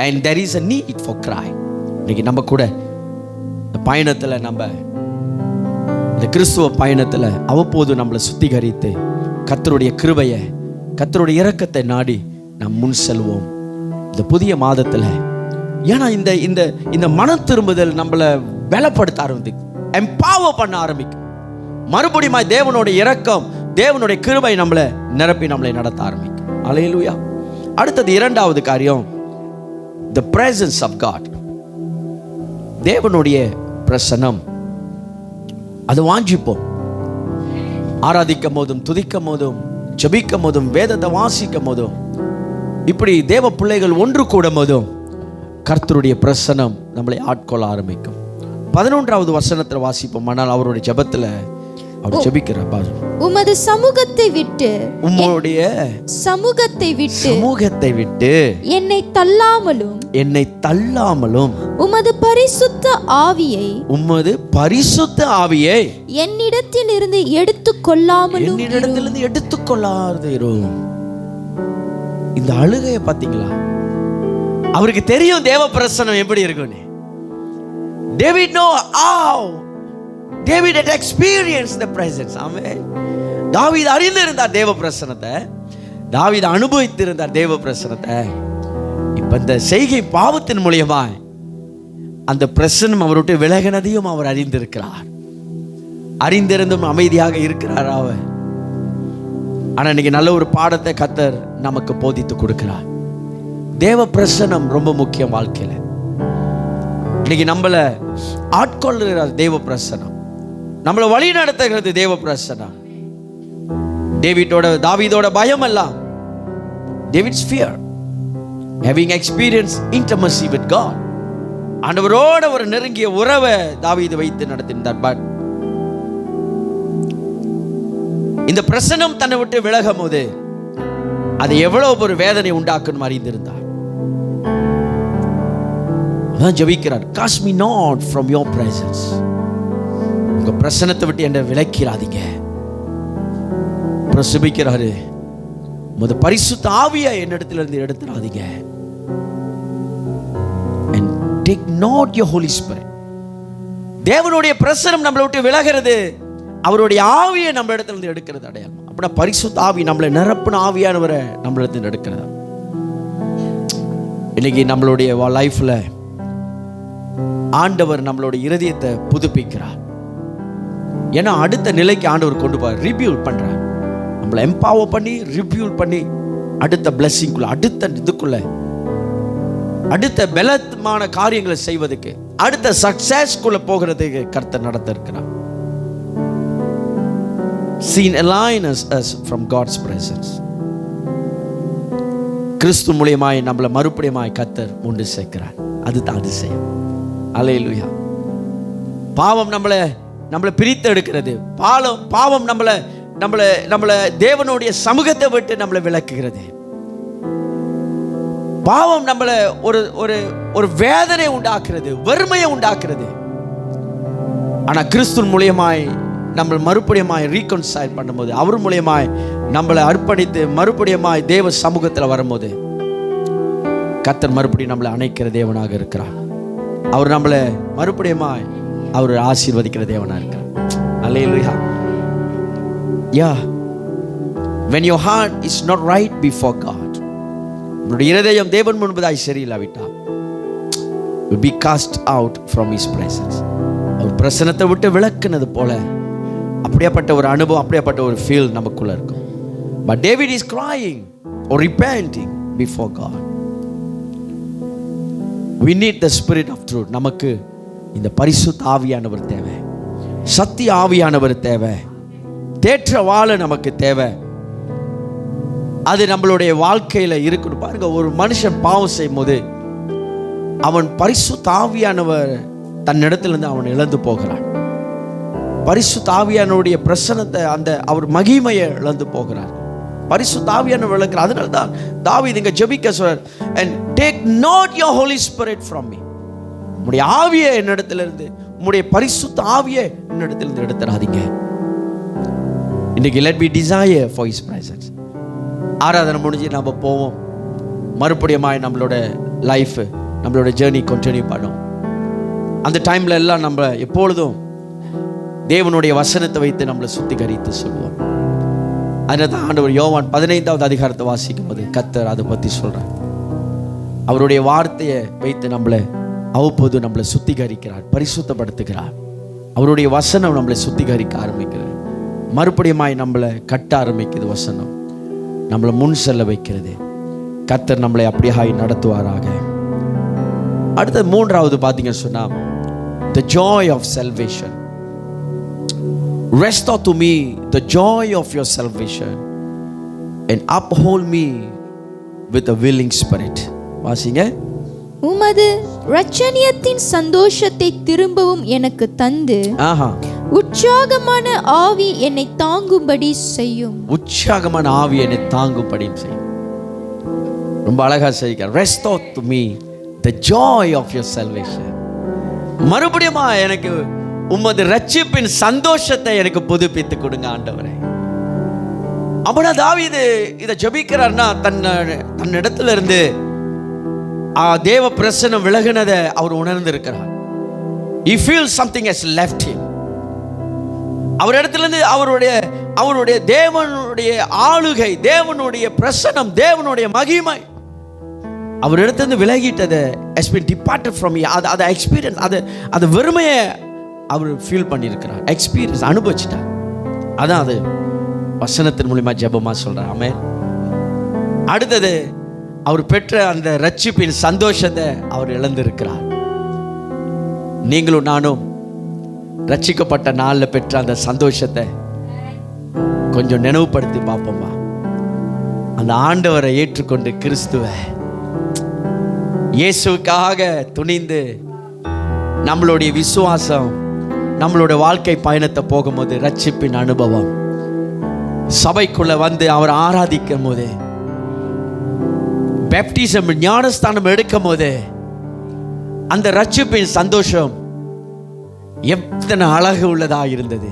And there is a need for cry. இன்னைக்கு நம்ம கூட இந்த பயணத்துல, நம்ம இந்த கிறிஸ்துவ பயணத்துல அவ்வப்போது நம்மளை சுத்திகரித்து கர்த்தருடைய கிருபையை, கர்த்தருடைய இரக்கத்தை நாடி நாம் முன் செல்வோம் இந்த புதிய மாதத்துல. ஏன்னா இந்த இந்த இந்த மன திரும்புதல் நம்மளை பலப்படுத்த ஆரம்பிக்கும், எம்பவர் பண்ண ஆரம்பிக்கும். மறுபடியும் தேவனுடைய இரக்கம், தேவனுடைய கிருபை நம்மளை நிரப்பி நம்மளை நடத்த ஆரம்பிக்கும். அல்லேலூயா. அடுத்தது 2வது காரியம், the presence of God. தேவனுடைய பிரசன்னம், அது வாஞ்சிப்போம். ஆராதிக்கும் போதும், துதிக்கும் போதும், ஜெபிக்கும் போதும், வேதத்தை வாசிக்கும் போதும், இப்படி தேவ பிள்ளைகள் ஒன்று கூடும் போதும் கர்த்தருடைய பிரசன்னம் நம்மளை ஆட்கொள்ள ஆரம்பிக்கும். 11வது வசனத்தில் வாசிப்போம். ஆனால் அவருடைய ஜெபத்துல அவர் ஜெபிக்கிறார் பாரு, உமது சமூகத்தை விட்டு, உம்முடைய சமூகத்தை விட்டு என்னை தள்ளாமலும் உமது பரிசுத்த ஆவியை என்னிடத்தில் இருந்து எடுத்துக்கொள்ளாமலும் இரும். இந்த அழுகையை பார்த்தீங்களா? அவருக்கு தெரியும் தேவ பிரசன்னம் எப்படி இருக்குன்னு. David know how David had experienced the presence. Amen. தாவீது அறிந்திருந்தார் தேவ பிரசன்னத்தை, தாவீது அனுபவித்திருந்தார் தேவ பிரசன்னத்தை. இப்ப இந்த செய்கை பாவத்தின் மூலமா அந்த பிரசன்னம் அவருடைய விலகினதையும் அவர் அறிந்திருக்கிறார். அறிந்திருந்தும் அமைதியாக இருக்கிறார் அவர். ஆனா இன்னைக்கு நல்ல ஒரு பாடத்தை கர்த்தர் நமக்கு போதித்து கொடுக்கிறார். தேவ பிரசன்னம் ரொம்ப முக்கியம் வாழ்க்கையில. இன்னைக்கு நம்மளை ஆட்கொள்ளுகிறார் தேவ பிரசன்னம், நம்மளை வழி நடத்துகிறது தேவ பிரசன்னம். தாவீதோட பயம் எல்லாம் David's fear, having experienced intimacy with God. ஆண்டவரோட ஒரு நெருங்கிய உறவை தாவீது வைத்து நடத்தினார். பட் இந்த பிரசன்னம் தன்னை விட்டு விலகும் போது அது எவ்வளவு ஒரு வேதனை உண்டாக்கும் அறிந்திருந்தார். அதான் ஜெபிக்கிறார், cast me not from your presence. உங்க பிரசன்னத்தை விட்டு என்னை விலக்கிறாதீங்க. பிரசபிக்கிறாரு, முத பரிசுத்த ஆவியை என்னிடத்துல இருந்து எடுத்துறாதீங்க. and take not your holy spirit. தேவனுடைய பிரசன்னம் நம்மளை விட்டு விலகிறது, அவருடைய ஆவியை நம்ம இடத்துல இருந்து எடுக்கிறது அடையாளம். அப்படின்னா பரிசுத்த ஆவி நம்மளை நிரப்பின ஆவியானவரை நம்மளிடத்தில் எடுக்கிறது. இன்னைக்கு நம்மளுடைய லைஃப்ல ஆண்டவர் நம்மளுடைய இருதயத்தை புதுப்பிக்கிறார். ஏன்னா அடுத்த நிலைக்கு ஆண்டவர் கொண்டு போய் ரிபியூல் பண்றார். நம்மளை எம்பவர் பண்ணி ரிபியூல் பண்ணி அடுத்த பிளெஸிங்குள்ள, அடுத்த இதுக்குள்ள, அடுத்த பலமான காரியங்களை செய்வதற்கு, அடுத்த சக்சஸ்க்குள்ள போகிறதுக்கு கர்த்தர் நடத்த இருக்கிறார். Seen align us from God's presence. கிறிஸ்து மூலமாய் நம்மளை மறுபடியுமாய் கர்த்தர் உண்டு சேர்க்கிறார். அதுதான் அதிசயம். அல்லேலூயா. பாவம் நம்மளை பிரித்து எடுக்கிறது. பாவம் நம்மளை தேவனுடைய சமூகத்தை விட்டு நம்மளை விலக்குகிறது. பாவம் நம்மளை ஒரு வேதனை உண்டாக்குறது, வறுமையை உண்டாக்குறது. ஆனா கிறிஸ்து மூலமாய் நம்ம மறுபடியுமாய் ரீகன்சைல் பண்ணும்போது, அவர் மூலமாய் நம்மளை அர்ப்பணித்து மறுபடியுமாய் தேவ சமூகத்தில் வரும்போது கர்த்தர் மறுபடியும் நம்மளை அணைக்கிற தேவனாக இருக்கிறார். அவர் நம்மளை மறுபடியுமாய் அவர் ஆசீர்வதிக்கிற தேவனாக இருக்கிறார். அல்லேலூயா. Yeah, when your heart is not right before God, உன்னுடைய இருதயம் தேவன் முன்பதாய் சரியில்லாவிட்டால் will be cast out from his presence. அவர் பிரசன்னத்தை விட்டு விலக்குனது போல அப்படியாப்பட்ட ஒரு அனுபவம், அப்படியாப்பட்ட ஒரு ஃபீல் நமக்குள்ள இருக்கும். But David is crying or repenting before God. We need the spirit of truth. நமக்கு இந்த பரிசுத்த ஆவியானவர் தேவை, சத்திய ஆவியானவர் தேவை, தேற்றவாள நமக்கு தேவை. அது நம்மளுடைய வாழ்க்கையில இருக்கணும். பாருங்க, ஒரு மனுஷன் பாவம் செய்யும் போது அவன் பரிசுத்த ஆவியானவர் தன்னிடத்திலிருந்து அவன் இழந்து போகிறான். பரிசுத்த ஆவியானவருடைய பிரசன்னத்தை, அந்த அவர் மகிமையை இழந்து போகிறார். பரிசுத்த ஆவியானவர் விளக்குறார். அதனால தான் தாவீது இங்க ஜெபிக்க சொல்றார், and take not your holy spirit from me. உம்முடைய ஆவியை என்னிடத்திலிருந்து, உம்முடைய பரிசுத்த ஆவியை என்னிடத்திலிருந்து எடுத்துறாதீங்க. இன்னைக்கு let me desire for his presence. ஆராதனை முடிஞ்சு நம்ம போவோம், மறுபடியுமாய் நம்மளோட லைஃப், நம்மளோட ஜேர்னி கண்டினியூ பண்ணும். அந்த டைம்ல எல்லாம் நம்ம எப்பொழுதும் தேவனுடைய வசனத்தை வைத்து நம்மளை சுத்திகரித்து சொல்லுவோம். அதனால தான் ஆண்டவர் யோவான் 15வது அதிகாரத்தை வாசிக்கும் போது கர்த்தர் அதை பற்றி சொல்றார். அவருடைய வார்த்தையை வைத்து நம்மளை அவ்வப்போது நம்மளை சுத்திகரிக்கிறார், பரிசுத்தப்படுத்துகிறார். அவருடைய வசனம் நம்மளை சுத்திகரிக்க ஆரம்பிக்கிறது. மறுபடியுமாய் நம்மளை கட்ட ஆரம்பிக்குது. வசனம் நம்மளை முன் செல்ல வைக்கிறது. கர்த்தர் நம்மளை அப்படியாய் நடத்துவாராக. அடுத்தது மூன்றாவது பார்த்தீங்கன்னு சொன்னா, the joy of salvation. Restore to me the joy of your salvation and uphold me with a willing spirit. வாசிங்க. உமது இரட்சணியத்தின் சந்தோஷத்தை திரும்பவும் எனக்கு தந்து உற்சாகமான ஆவி என்னை தாங்கும்படி செய்யும். உற்சாகமான ஆவி என்னை தாங்கும்படி செய்யும். ரொம்ப அழகா செய்யுங்க. Restore to me the joy of your salvation. மறுபடியும் எனக்கு உமது ரட்சிப்பின் சந்தோஷத்தை எனக்கு புதுப்பித்து கொடுங்க ஆண்டவரே. அப்படின்னா தாவீது இதை ஜெபிக்கிறார்னா தன்னிடத்துல இருந்து தேவ பிரசன்னம் விலகினதை அவர் உணர்ந்து இருக்கிறார். He feels something has left him. அவர் இடத்துல இருந்து அவருடைய தேவனுடைய ஆளுகை, தேவனுடைய பிரசன்னம், தேவனுடைய மகிமை அவர் இடத்துல விலகிட்டதை has been departed from me. அதை எக்ஸ்பீரியன்ஸ், அது வெறுமையை அவர் ஃபீல் பண்ணியிருக்கிறார், எக்ஸ்பீரியன்ஸ் அனுபவிச்சிட்டார். அதான் அது வசனத்தின் மூலமா ஜெபமா சொல்றார். ஆமென். அடுத்தது அவர் பெற்ற அந்த ரட்சிப்பின் சந்தோஷத்தை அவர் இழந்திருக்கிறார். நீங்களும் நானும் ரட்சிக்கப்பட்ட நாளில் பெற்ற அந்த சந்தோஷத்தை கொஞ்சம் நினைவுபடுத்தி பார்ப்போமா? அந்த ஆண்டவரை ஏற்றுக்கொண்டு கிறிஸ்துவை இயேசுவுக்காக துணிந்து நம்மளுடைய விசுவாசம், நம்மளுடைய வாழ்க்கை பயணத்தை போகும்போது ரட்சிப்பின் அனுபவம், சபைக்குள்ள வந்து அவர் ஆராதிக்கும் போது, பேப்டிசம் ஞானஸ்தானம் எடுக்கும் போது அந்த ரட்சிப்பின் சந்தோஷம் எத்தனை அழகு உள்ளதா இருந்தது,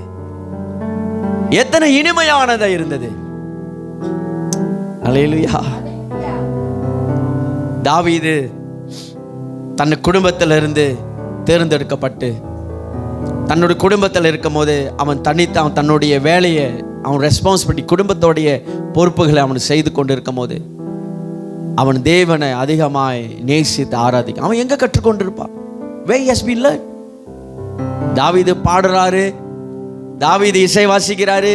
எத்தனை இனிமையானதா இருந்தது. அல்லேலூயா. தாவீது தன் குடும்பத்திலிருந்து தேர்ந்தெடுக்கப்பட்டு தன்னுடைய குடும்பத்தில் இருக்கும் போது அவன் தனித்தான் தன்னுடைய வேலையை, அவன் ரெஸ்பான்சிபிலிட்டி, குடும்பத்தோடைய பொறுப்புகளை அவன் செய்து கொண்டு இருக்கும் போது அவன் தேவனை அதிகமாய் நேசித்து ஆராதிக்க அவன் எங்க கற்றுக்கொண்டிருப்பான்? Where he has been learned. தாவீது பாடுறாரு, தாவீது இசை வாசிக்கிறாரு,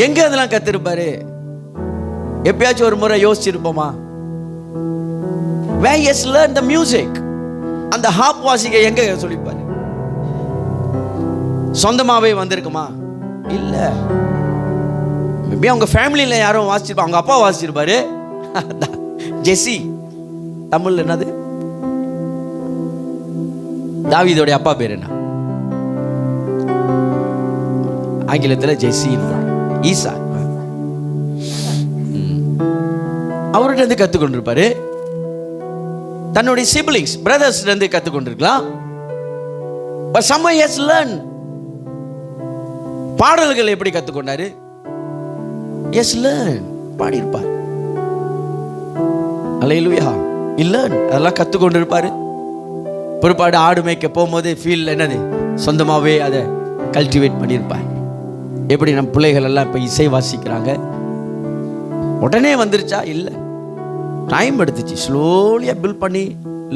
எங்க அதெல்லாம் கத்திருப்பாரு? எப்பயாச்சும் ஒரு முறை யோசிச்சிருப்போமா? Where he has learned the music. அந்த ஹார்ப் வாசிக்க எங்க சொல்லிப்பாரு? சொந்தமாவே வந்திருக்குமா? இல்ல. மேபி அவங்க ஃபேமிலியில யாரும் வாசிச்சிருப்பாங்க. அவங்க அப்பா வாசிச்சிருப்பாரு. ஜெசி, தமிழ்ல என்னது? தாவீதோட அப்பா பேர் என்ன? ஆங்கிலத்துல ஜெசி, ஈசா. அவர்கிட்ட இருந்து கத்துக்கொண்டிருப்பாரு. தன்னுடைய சிப்லிங்ஸ், பிரதர்ஸ் இருந்து கத்துக்கொண்டிருக்கலாம். But someone has learned. பாடல்கள் எப்படி கத்துக்கொண்டாரு? Yes, learn. பாடியிருப்பார். அல்லேலூயா. இல்லன் அதெல்லாம் கத்துக்கொண்டிருப்பாரு. பிற்பாடு ஆடு மேய்க்க போகும்போது ஃபீல்ட்ல என்னது சொந்தமாவே அதை கல்டிவேட் பண்ணியிருப்பார். எப்படி நம்ம பிள்ளைகள் எல்லாம் இப்போ இசை வாசிக்கிறாங்க, உடனே வந்துருச்சா? இல்லை, டைம் எடுத்துச்சு. ஸ்லோலியா பில்ட் பண்ணி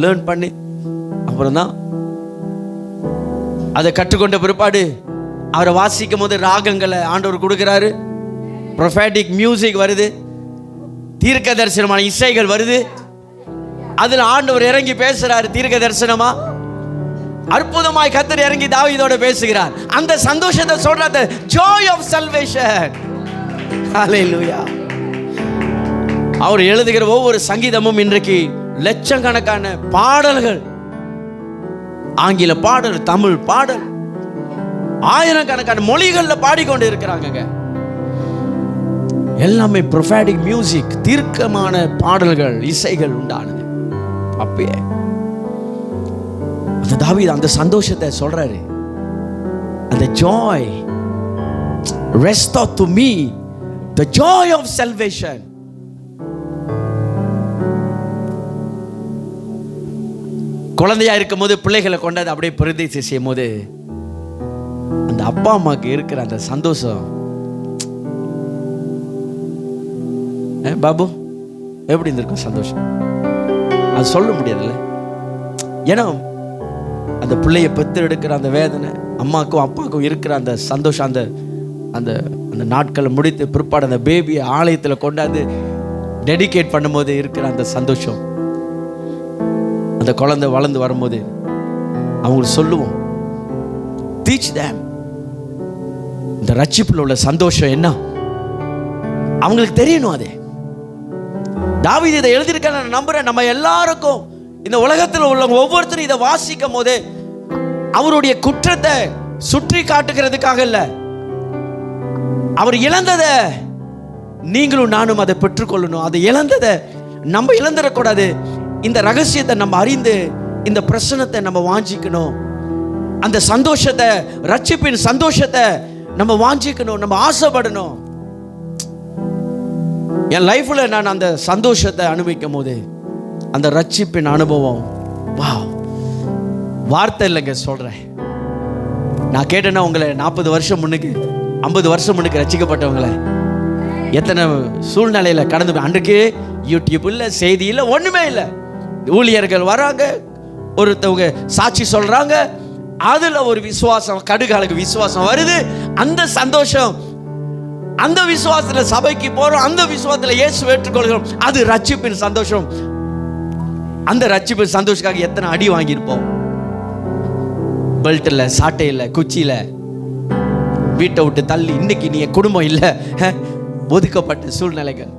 லேர்ன் பண்ணி அப்புறம் தான் அதை கற்றுக்கொண்ட பிற்பாடு அவரை வாசிக்கும் போது ராகங்களை ஆண்டவர் கொடுக்கிறாரு. ப்ரொஃபேட்டிக் மியூசிக் வருது, தீர்க்க தரிசனமான இசைகள் வருது. அதுல ஆண்டவர் இறங்கி பேசுறாரு. தீர்க்க தரிசனமா அற்புதமாய் கர்த்தர் இறங்கி தாவீதோட பேசுகிறார். அந்த சந்தோஷத்தை சொல்றாரு, joy of salvation. ஹalleluya. அவர் எழுதுகிற ஒவ்வொரு சங்கீதமும் இன்றைக்கு லட்சக்கணக்கான பாடல்கள், ஆங்கில பாடல், தமிழ் பாடல், ஆயிரக்கணக்கான மொழிகள்ல பாடிக்கொண்டு இருக்கிறாங்க. எல்லாமே ப்ரொஃபேட்டிக் மியூசிக், தீர்க்கமான பாடல்கள், இசைகள் உண்டானது. அப்பயே அந்த தாவீது அந்த சந்தோஷத்தை சொல்றாரு. அந்த joy restore to me the joy of salvation. குழந்தையா இருக்கும் போது பிள்ளைகளை கொண்டாது அப்படியே பிரதிஷ்டை செய்யும் போது அந்த அப்பா அம்மாக்கு இருக்கிற அந்த சந்தோஷம், பாபு எப்படி இருந்திருக்கும் சந்தோஷம்? அது சொல்ல முடியாதுல்ல. ஏன்னா அந்த பிள்ளைய பெற்று எடுக்கிற அந்த வேதனை, அம்மாக்கும் அப்பாவுக்கும் இருக்கிற அந்த சந்தோஷம், அந்த அந்த அந்த நாட்களை முடித்து பிற்பாடு அந்த பேபியை ஆலயத்தில் கொண்டாந்து டெடிகேட் பண்ணும்போது இருக்கிற அந்த சந்தோஷம், அந்த குழந்தை வளர்ந்து வரும்போது அவங்களுக்கு சொல்லுவோம், டீச் தேம். இந்த ரட்சிப்பில் உள்ள சந்தோஷம் என்ன அவங்களுக்கு தெரியணும். அதே தாவீது இதை எழுதியிருக்க நான் நம்புறேன். நம்ம எல்லாருக்கும் இந்த உலகத்தில் உள்ள ஒவ்வொருத்தரும் இதை வாசிக்கும் போது அவருடைய குற்றத்தை சுற்றி காட்டுகிறதுக்காக இல்ல, அவர் இழந்ததை நீங்களும் நானும் அதை பெற்றுக்கொள்ளணும். அதை இழந்ததை நம்ம இழந்துடக்கூடாது. இந்த ரகசியத்தை நம்ம அறிந்து இந்த பிரசனத்தை நம்ம வாஞ்சிக்கணும். அந்த சந்தோஷத்தை, ரட்சிப்பின் சந்தோஷத்தை நம்ம வாஞ்சிக்கணும், நம்ம ஆசைப்படணும். என் லைஃப்ல நான் அந்த சந்தோஷத்தை அனுபவிக்கும் போது அந்த ரட்சிப்பின் அனுபவம், வா, வார்த்தை இல்லைங்க சொல்றேன். நான் கேட்டேன்னா உங்களை 40 வருஷம் முன்னுக்கு 50 வருஷம் முன்னுக்கு ரட்சிக்கப்பட்டவங்களை எத்தனை சூழ்நிலையில கடந்து, அன்றைக்கு யூடியூப் இல்லை, செய்தி இல்லை, ஒண்ணுமே இல்லை. ஊழியர்கள் வராங்க, ஒருத்தவங்க சாட்சி சொல்றாங்க, அதுல ஒரு விசுவாசம், கடுகாலுக்கு விசுவாசம் வருது. அந்த சந்தோஷம், அந்த விசுவாசத்துல சபைக்கு போறோம், அந்த விசுவாசத்துல இயேசு ஏற்றுக்கொள்கிறோம், அது ரட்சிப்பின் சந்தோஷம். அந்த ரட்சிப்பின் சந்தோஷத்துக்காக எத்தனை அடி வாங்கியிருப்போம். பெல்ட் இல்லை, சாட்டை இல்லை, குச்சியில வீட்டை விட்டு தள்ளி, இன்னைக்கு நீ குடும்பம் இல்லை, ஒதுக்கப்பட்ட சூழ்நிலைகள்.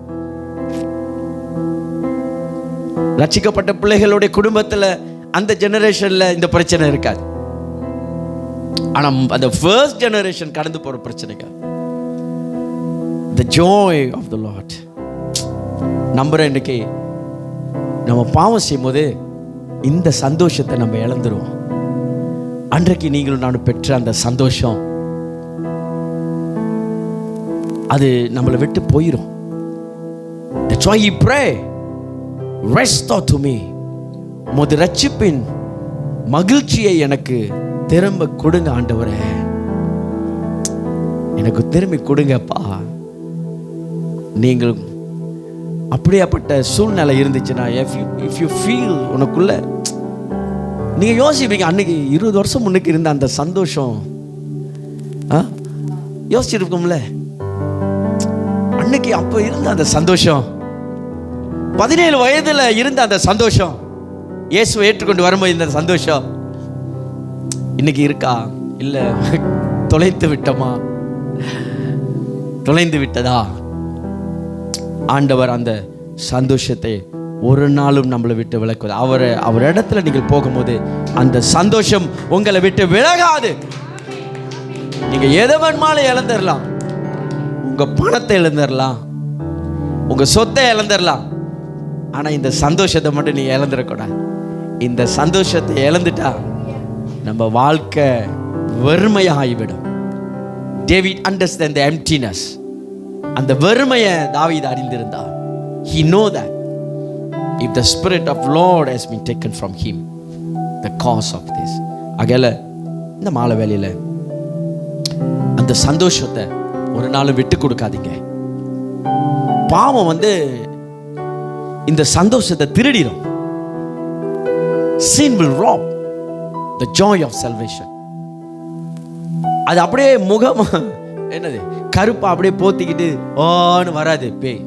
ரட்சிக்கப்பட்ட பிள்ளைகளுடைய குடும்பத்துல அந்த ஜெனரேஷன்ல இந்த பிரச்சனை இருக்காது. ஆனா அந்த ஃபர்ஸ்ட் ஜெனரேஷன் கடந்து போற பிரச்சனைகள். The joy of the Lord. நம்புறேன் இன்னைக்கு நம்ம பாவம் செய்யும் போது இந்த சந்தோஷத்தை நம்ம இழந்துருவோம். அன்றைக்கு நீங்களும் நானும் பெற்ற அந்த சந்தோஷம் அது நம்மளை விட்டு போயிடும். That's why you pray, restore to me. உமது ரட்சிப்பின் மகிழ்ச்சியை எனக்கு திரும்ப கொடுங்க ஆண்டவரே, எனக்கு திரும்பி கொடுங்கப்பா. நீங்கள் அப்படியாப்பட்ட சூழ்நிலை இருந்துச்சுன்னா, if you feel உனக்குள்ள நீங்கள் யோசிப்பீங்க, அன்னைக்கு 20 வருஷம் முன்னுக்கு இருந்த அந்த சந்தோஷம் யோசிச்சிருக்கோம்ல, அன்னைக்கு அப்போ இருந்த அந்த சந்தோஷம், 17 வயதில் இருந்த அந்த சந்தோஷம், இயேசுவை ஏற்றுக்கொண்டு வரும்போது இந்த சந்தோஷம் இன்னைக்கு இருக்கா? இல்லை தொலைத்து விட்டோமா? தொலைந்து விட்டதா? ஆண்டவர் அந்த சந்தோஷத்தை ஒரு நாளும் நம்மளை விட்டு விலக்குவது. அவர் இடத்துல நீங்கள் போகும்போது அந்த சந்தோஷம் உங்களை விட்டு விலகாது. நீங்க எதை வேணுமாலும் இழந்துடலாம், உங்க பணத்தை இழந்துடலாம், உங்க சொத்தை இழந்துடலாம், ஆனா இந்த சந்தோஷத்தை மட்டும் நீங்க இழந்துடக்கூடாது. இந்த சந்தோஷத்தை இழந்துட்டா நம்ம வாழ்க்கை வெறுமையாகிவிடும். David understand the emptiness. அந்த வெறுமையை தாவீது அறிந்திருந்தார். He know that if the spirit of Lord has been taken from him, the cause of this. அகல இந்த மாலை வேளையில அந்த சந்தோஷத்தை ஒரு நாள் விட்டு கொடுக்காதீங்க. பாவம் இந்த சந்தோஷத்தை திருடிடும். Sin will rob the joy of salvation. அது அப்படியே முகம் என்னது கருப்பா அப்படியே போத்திக்கிட்டு ஓன்னு வராது பேய்.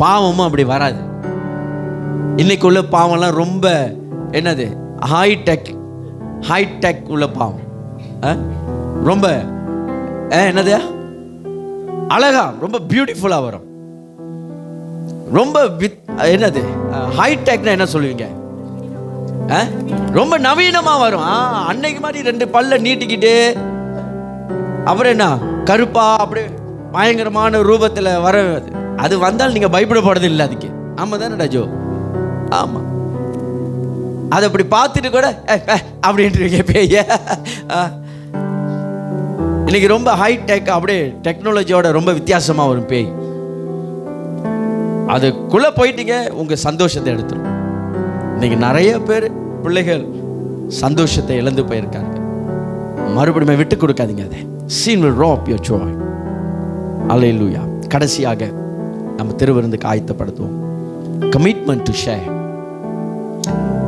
பாவமும் அப்படி வராது. இன்னைக்கு உள்ள பாவம்லாம் ரொம்ப என்னது ஹைடெக் உள்ள பாவம். ரொம்ப என்னது அழகா ரொம்ப பியூட்டிஃபுல்லா வரும். ரொம்ப என்னது ஹைடெக்னா என்ன சொல்லுவீங்க? ரொம்ப நவீனமா வரும். அன்னைக்கு மாதிரி 2 பல்ல நீட்டிக்கிட்டு அப்புறம் என்ன கருப்பா அப்படியே பயங்கரமான ரூபத்தில் வர அது வந்தால் நீங்க பயப்படப்படுறது இல்லை அதுக்கு. ஆமா தானே ராஜோ? ஆமா, அதை அப்படி பார்த்துட்டு கூட அப்படின்ட்டு பேய. இன்னைக்கு ரொம்ப ஹைடெக் அப்படியே டெக்னாலஜியோட ரொம்ப வித்தியாசமா வரும் பேய். அதுக்குள்ள போயிட்டீங்க உங்க சந்தோஷத்தை எடுத்துரும். இன்னைக்கு நிறைய பேர் பிள்ளைகள் சந்தோஷத்தை இழந்து போயிருக்காங்க. மறுபடியும் விட்டு கொடுக்காதீங்க. அதை sin will rob your joy. Hallelujah. கடைசியாக நம்ம திருவிருந்துக்கு ஆயத்தப்படுத்துவோம். கமிட்மெண்ட் டு ஷேர்,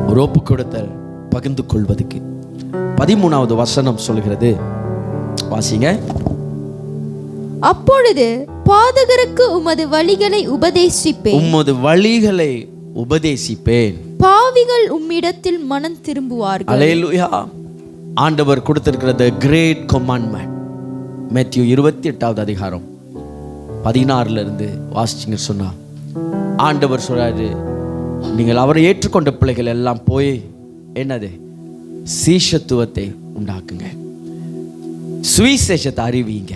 ஒரு ஒப்பு கொடுத்தல், பகிர்ந்து கொள்வதற்கு. 13வது வசனம் சொல்கிறது, வாசிங்க. அப்பொழுது பாதகருக்கு உமது வழிகளை உபதேசிப்பேன், உமது வழிகளை உபதேசிப்பேன், பாவிகள் உம்மிடத்தில் மனம் திரும்புவார்கள். அல்லேலூயா. ஆண்டவர் கொடுத்திருக்கிறது கிரேட் கமாண்ட்மெண்ட். மேத்யூ 28வது அதிகாரம் 16 இருந்து வாசிச்சிங்க சொன்னா, ஆண்டவர் சொல்றாரு, நீங்கள் அவரை ஏற்றுக்கொண்ட பிள்ளைகள் எல்லாம் போய் என்னது சீஷத்துவத்தை உண்டாக்குங்க, சுவிசேஷத்தை அறிவிங்க,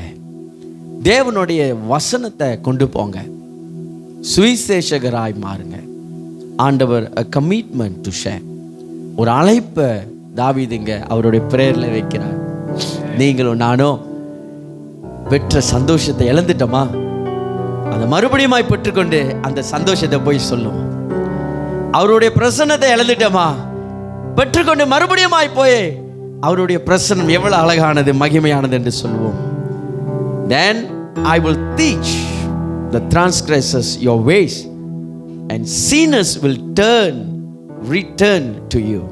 தேவனுடைய வசனத்தை கொண்டு போங்க, சுவிசேஷகராய் மாறுங்க. ஆண்டவர் கமிட்மெண்ட் டு ஷேர், ஒரு அழைப்பை தாவீதுங்க அவருடைய பிரேயர்ல வைக்கிறார். நீங்களும் நானும் பெற்ற சந்தோஷத்தை இழந்துட்டோமா? அதை மறுபடியும் பெற்றுக்கொண்டு அந்த சந்தோஷத்தை போய் சொல்லுவோம். அவருடைய பிரசன்னத்தை இழந்துட்டோமா? பெற்றுக்கொண்டு மறுபடியும் போய் அவருடைய பிரசன்னம் எவ்வளவு அழகானது, மகிமையானது என்று சொல்லுவோம். Then I will teach the transgressors your ways and sinners will return to you.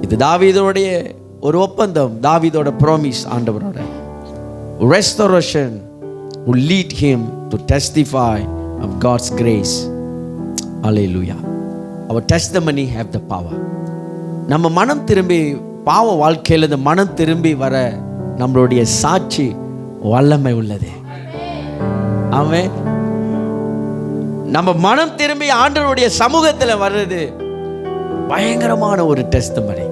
இது தாவீதோடைய ஒரு ஒப்பந்தம், தாவீதோட ப்ராமிஸ். ஆண்டவரோட restoration will lead him to testify of God's grace. Hallelujah. Our testimony have the power. நம்ம மனம் திரும்பி பாவ வாழ்க்கையில் இந்த மனம் திரும்பி வர நம்மளுடைய சாட்சி வல்லமை உள்ளது. ஆமென். நம்ம மனம் திரும்பி ஆண்டவருடைய சமூகத்தில் வர்றது பயங்கரமான ஒரு டெஸ்டிமனி.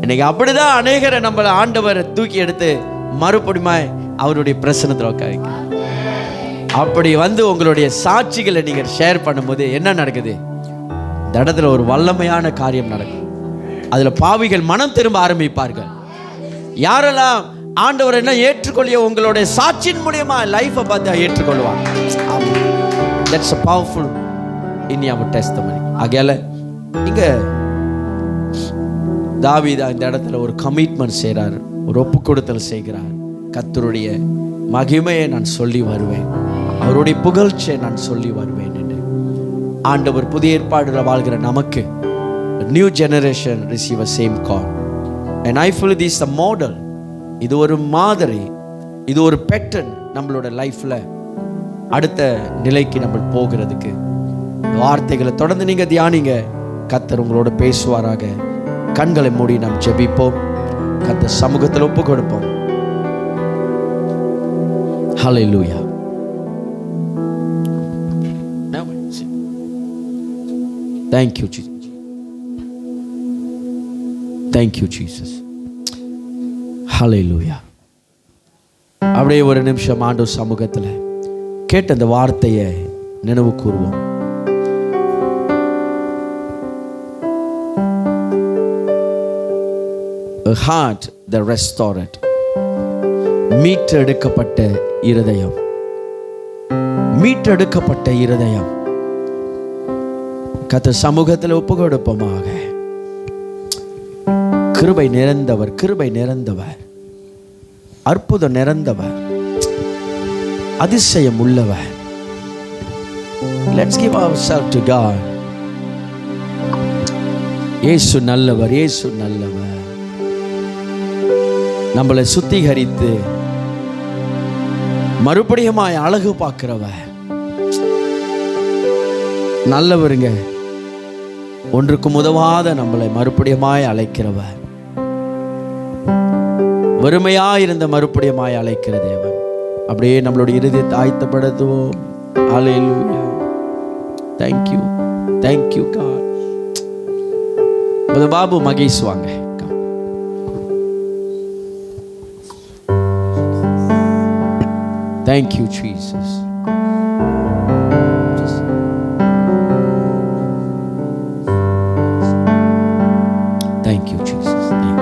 இன்னைக்கு அப்படிதான் அநேகரை நம்மள ஆண்டவர் தூக்கி எடுத்து மறுபடியும் அவருடைய பிரசன்னத்தில் உட்காருங்க. அப்படி வந்து உங்களுடைய சாட்சிகளை நீங்கள் ஷேர் பண்ணும்போது என்ன நடக்குது? இந்த இடத்துல ஒரு வல்லமையான காரியம் நடக்கும். அதில் பாவிகள் மனம் திரும்ப ஆரம்பிப்பார்கள். யாரெல்லாம் ஆண்டவர் என்ன ஏற்றுக்கொள்ளிய உங்களுடைய சாட்சியின் மூலியமா லைஃபை பார்த்து ஏற்றுக்கொள்வாங்க. That's a powerful in our testimony. ஆகையால இங்க தாவீது இந்த இடத்துல ஒரு கமிட்மெண்ட் செய்கிறார், ஒரு ஒப்பு கொடுத்தல் செய்கிறார். கர்த்தருடைய மகிமையை நான் சொல்லி வருவேன், அவருடைய புகழ்ச்சியை நான் சொல்லி வருவேன் என்று. ஆண்டவர் புதிய ஏற்பாடுல வாழ்கிற நமக்கு new generation receive a same call and I feel this is a model. இது ஒரு மாதிரி, இது ஒரு பேட்டர்ன் நம்மளோட லைஃப்ல அடுத்த நிலைக்கு நம்ம போகிறதுக்கு. வார்த்தைகளை தொடர்ந்து நீங்க தியானிங்க. கர்த்தர் உங்களோட பேசுவாராக. கண்களை மூடி நாம் ஜெபிப்போம், கர்த்தர் சமூகத்தில் ஒப்பு கொடுப்போம். ஹல்லேலூயா. Thank you Jesus. Thank you Jesus. Hallelujah. அப்படியே ஒரு நிமிஷம் ஆண்டவர் சமூகத்தில் கேட்ட அந்த வார்த்தையை நினைவு கூறுவோம். A heart that restored. மீட்டெடுக்கப்பட்ட இருதயம், மீட்டெடுக்கப்பட்ட இருதயம். கர்த்தர் சமூகத்தில் ஒப்பு கொடுப்போமாக. கிருபை நிறைந்தவர், கிருபை நிறைந்தவர், அற்புதம் நிறைந்தவர், அதிசயம் உள்ளவர். Let's give ourselves to God. இயேசு நல்லவர், இயேசு நல்லவர். நம்மளை சுத்திகரித்து மறுபடியுமாய் அழகு பார்க்கிறவர் நல்லவருங்க. ஒன்றுக்கும் உதவாத நம்மளை மறுபடியுமாய் அழைக்கிறவர், வறுமையாயிருந்த மறுபடியுமாய் அழைக்கிற தேவன். அப்படியே நம்மளுடைய இருதயத்தை ஆயத்தப்படுத்துவோம். ஹல்லேலூயா. Thank you. Thank you God. Babu Mahesh வாங்க. Thank you Jesus. Thank you Jesus. Thank you.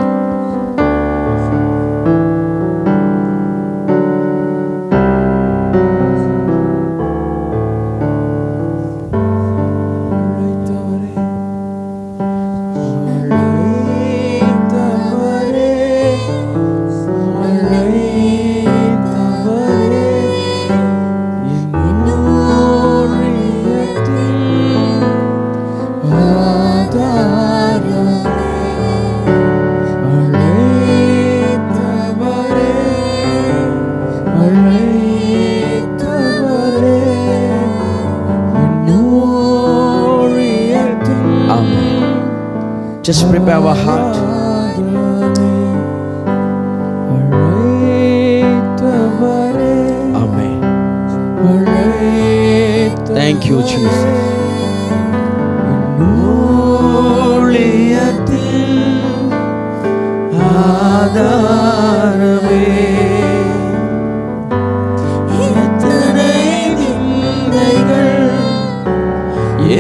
Just prepare our heart. Amen. Thank you Jesus.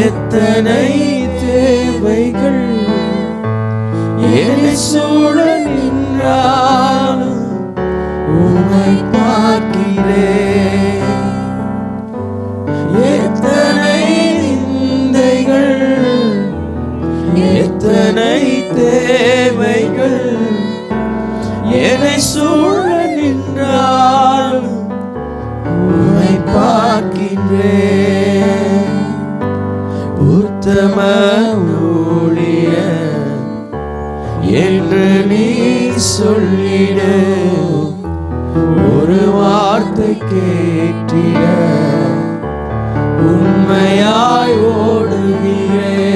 எத்தனை தேவைகள் என்னை சூழ நின்றாலும் உம்மை பார்க்கிறேன். எத்தனை நிந்தைகள், எத்தனை தேவைகள் என்னை சூழ நின்றாலும் உம்மை பார்க்கிறேன். உத்தம ஊழியர் என்று நீ சொல்லிட ஒரு வார்த்தை கேட்டிட உண்மையாய் ஓடுகிறேன்.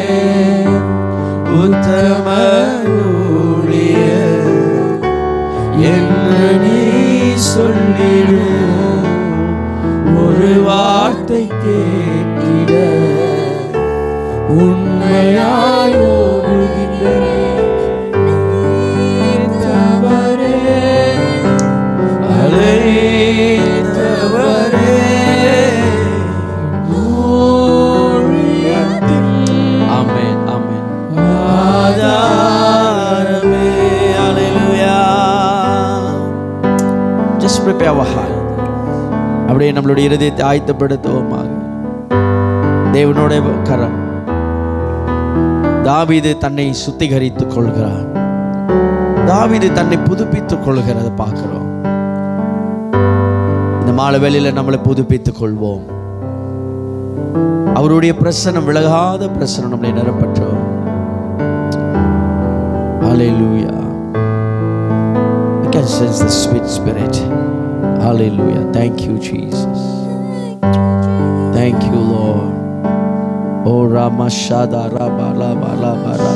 உத்தம ஊழியர் என்று நீ சொல்லிட கேட்டிட உண்மையாய் ஓடுகின்றேன். தவறே அழைத்தவரே ஊழியத்தின் ஆமென் ஆமென் ஆதாரமே. ஹalleluya. Just prepare our heart. அப்படியே நம்மளுடைய இருதயத்தை ஆயத்தப்படுத்துவோமாக. தேவனுடைய கரம். தாவீது தன்னை சுத்திகரித்துக் கொள்கிறான். தாவீது தன்னை புதுப்பித்துக் கொள்கிறத பார்க்கிறோம். இந்த மாலை வேளையில நம்மளை புதுப்பித்துக் கொள்வோம். அவருடைய பிரசன்னம், விலகாத பிரசன்னம் நம்மளை நிரப்பற்றோம். Hallelujah. I can sense the sweet spirit. Hallelujah. Thank you, Jesus. Thank you, Lord. Oh, Ramashada Rabba Rabba Rabba Rabba.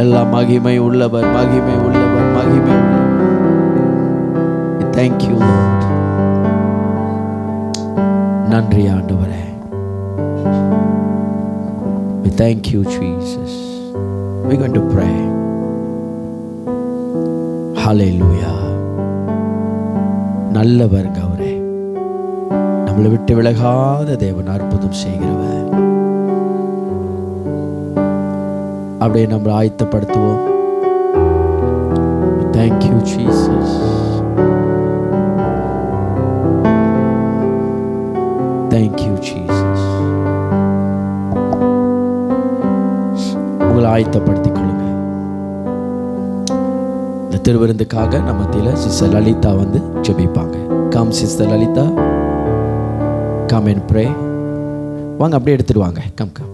எல்லா மகிமை உள்ளவர், மகிமை உள்ளவர், மகிமை உள்ளவர். Thank you, Lord. நன்றி ஆண்டவரே. We thank you, Jesus. We're going to pray. Hallelujah. நல்லவர் கௌரே, நம்மளை விட்டு விலகாத தேவன், அற்புதம் செய்கிறவர். அப்படியே நம்மளை ஆயத்தப்படுத்துவோம். Thank you, Jesus. Thank you, Jesus. உங்களை ஆயத்தப்படுத்திக் கொள்ளுங்க. இந்த திருவிருந்துக்காக நம்ம மத்தியில சிஸ்டர் லலிதா வந்து ஜெபிப்பாங்க. Come sister Lalitha, come and pray. வாங்க, அப்படியே எடுத்துடுவாங்க. Come come.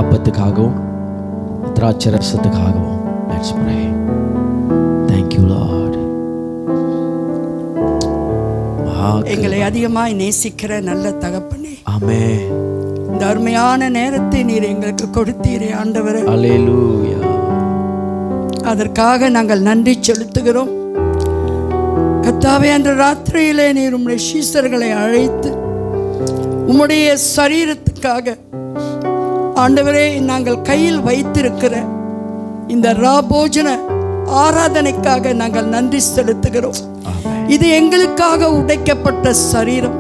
அப்பத்துக்காகவும் திராட்சை ரசத்துக்காகவும் let's pray. Thank you, Lord. எங்களை அதிகமாய் நேசிக்கிற நல்ல தகப்பனே, ஆமென். இந்த அருமையான நேரத்தை நீர் எங்களுக்கு கொடுத்தீரே ஆண்டவரே. அல்லேலூயா. அதற்காக நாங்கள் நன்றி செலுத்துகிறோம். கர்த்தாவே, அன்று ராத்திரியிலே நீர் உம்முடைய சீஷர்களை அழைத்து உம்முடைய சரீரத்துக்காக ஆண்டவரே நாங்கள் கையில் வைத்திருக்கிற இந்த ராபோஜன ஆராதனைக்காக நாங்கள் நன்றி செலுத்துகிறோம். இது எங்களுக்காக உடைக்கப்பட்ட சரீரம்,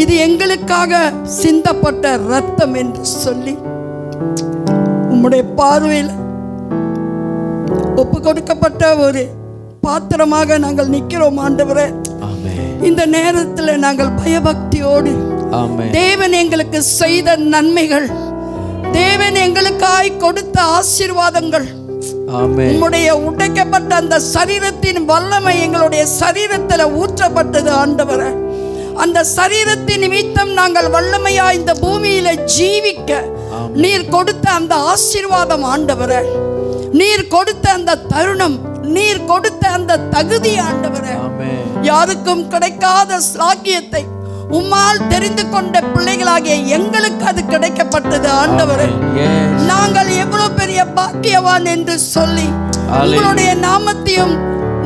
இது எங்களுக்காக சிந்தப்பட்ட இரத்தம் என்று சொல்லி உம்முடைய பார்வையில் ஒப்பு கொடுக்கப்பட்ட ஒரு பாத்திரமாக நாங்கள் நிற்கிறோம் ஆண்டவரே. இந்த நேரத்தில் நாங்கள் பயபக்தியோடு தேவன் எங்களுக்கு செய்த நன்மைகள், தேவன் எங்களுக்காய் கொடுத்த ஆசீர்வாதங்கள், உம்முடைய உடைக்கப்பட்ட அந்த சரீரத்தின் வல்லமை எங்களுடைய சரீரத்தில் ஊற்றப்பட்டது ஆண்டவரே. அந்த சரீரத்தின் நிமித்தம் நாங்கள் வல்லமையா இந்த பூமியில ஜீவிக்க நீர் கொடுத்த அந்த ஆசீர்வாதம் ஆண்டவரே, நீர் கொடுத்த அந்த தருணம், நீர் கொடுத்த அந்த தகுதி ஆண்டவரே, யாருக்கும் கிடைக்காத ஸ்லாக்கியத்தை உம்மால் தெரிந்து கொண்ட பிள்ளைகளாகிய எங்களுக்கு அது கிடைக்கப்பட்டது ஆண்டவரே. நாங்கள் எவ்வளவு பெரிய பாக்கியவான் என்று சொல்லி உங்களுடைய நாமத்தையும்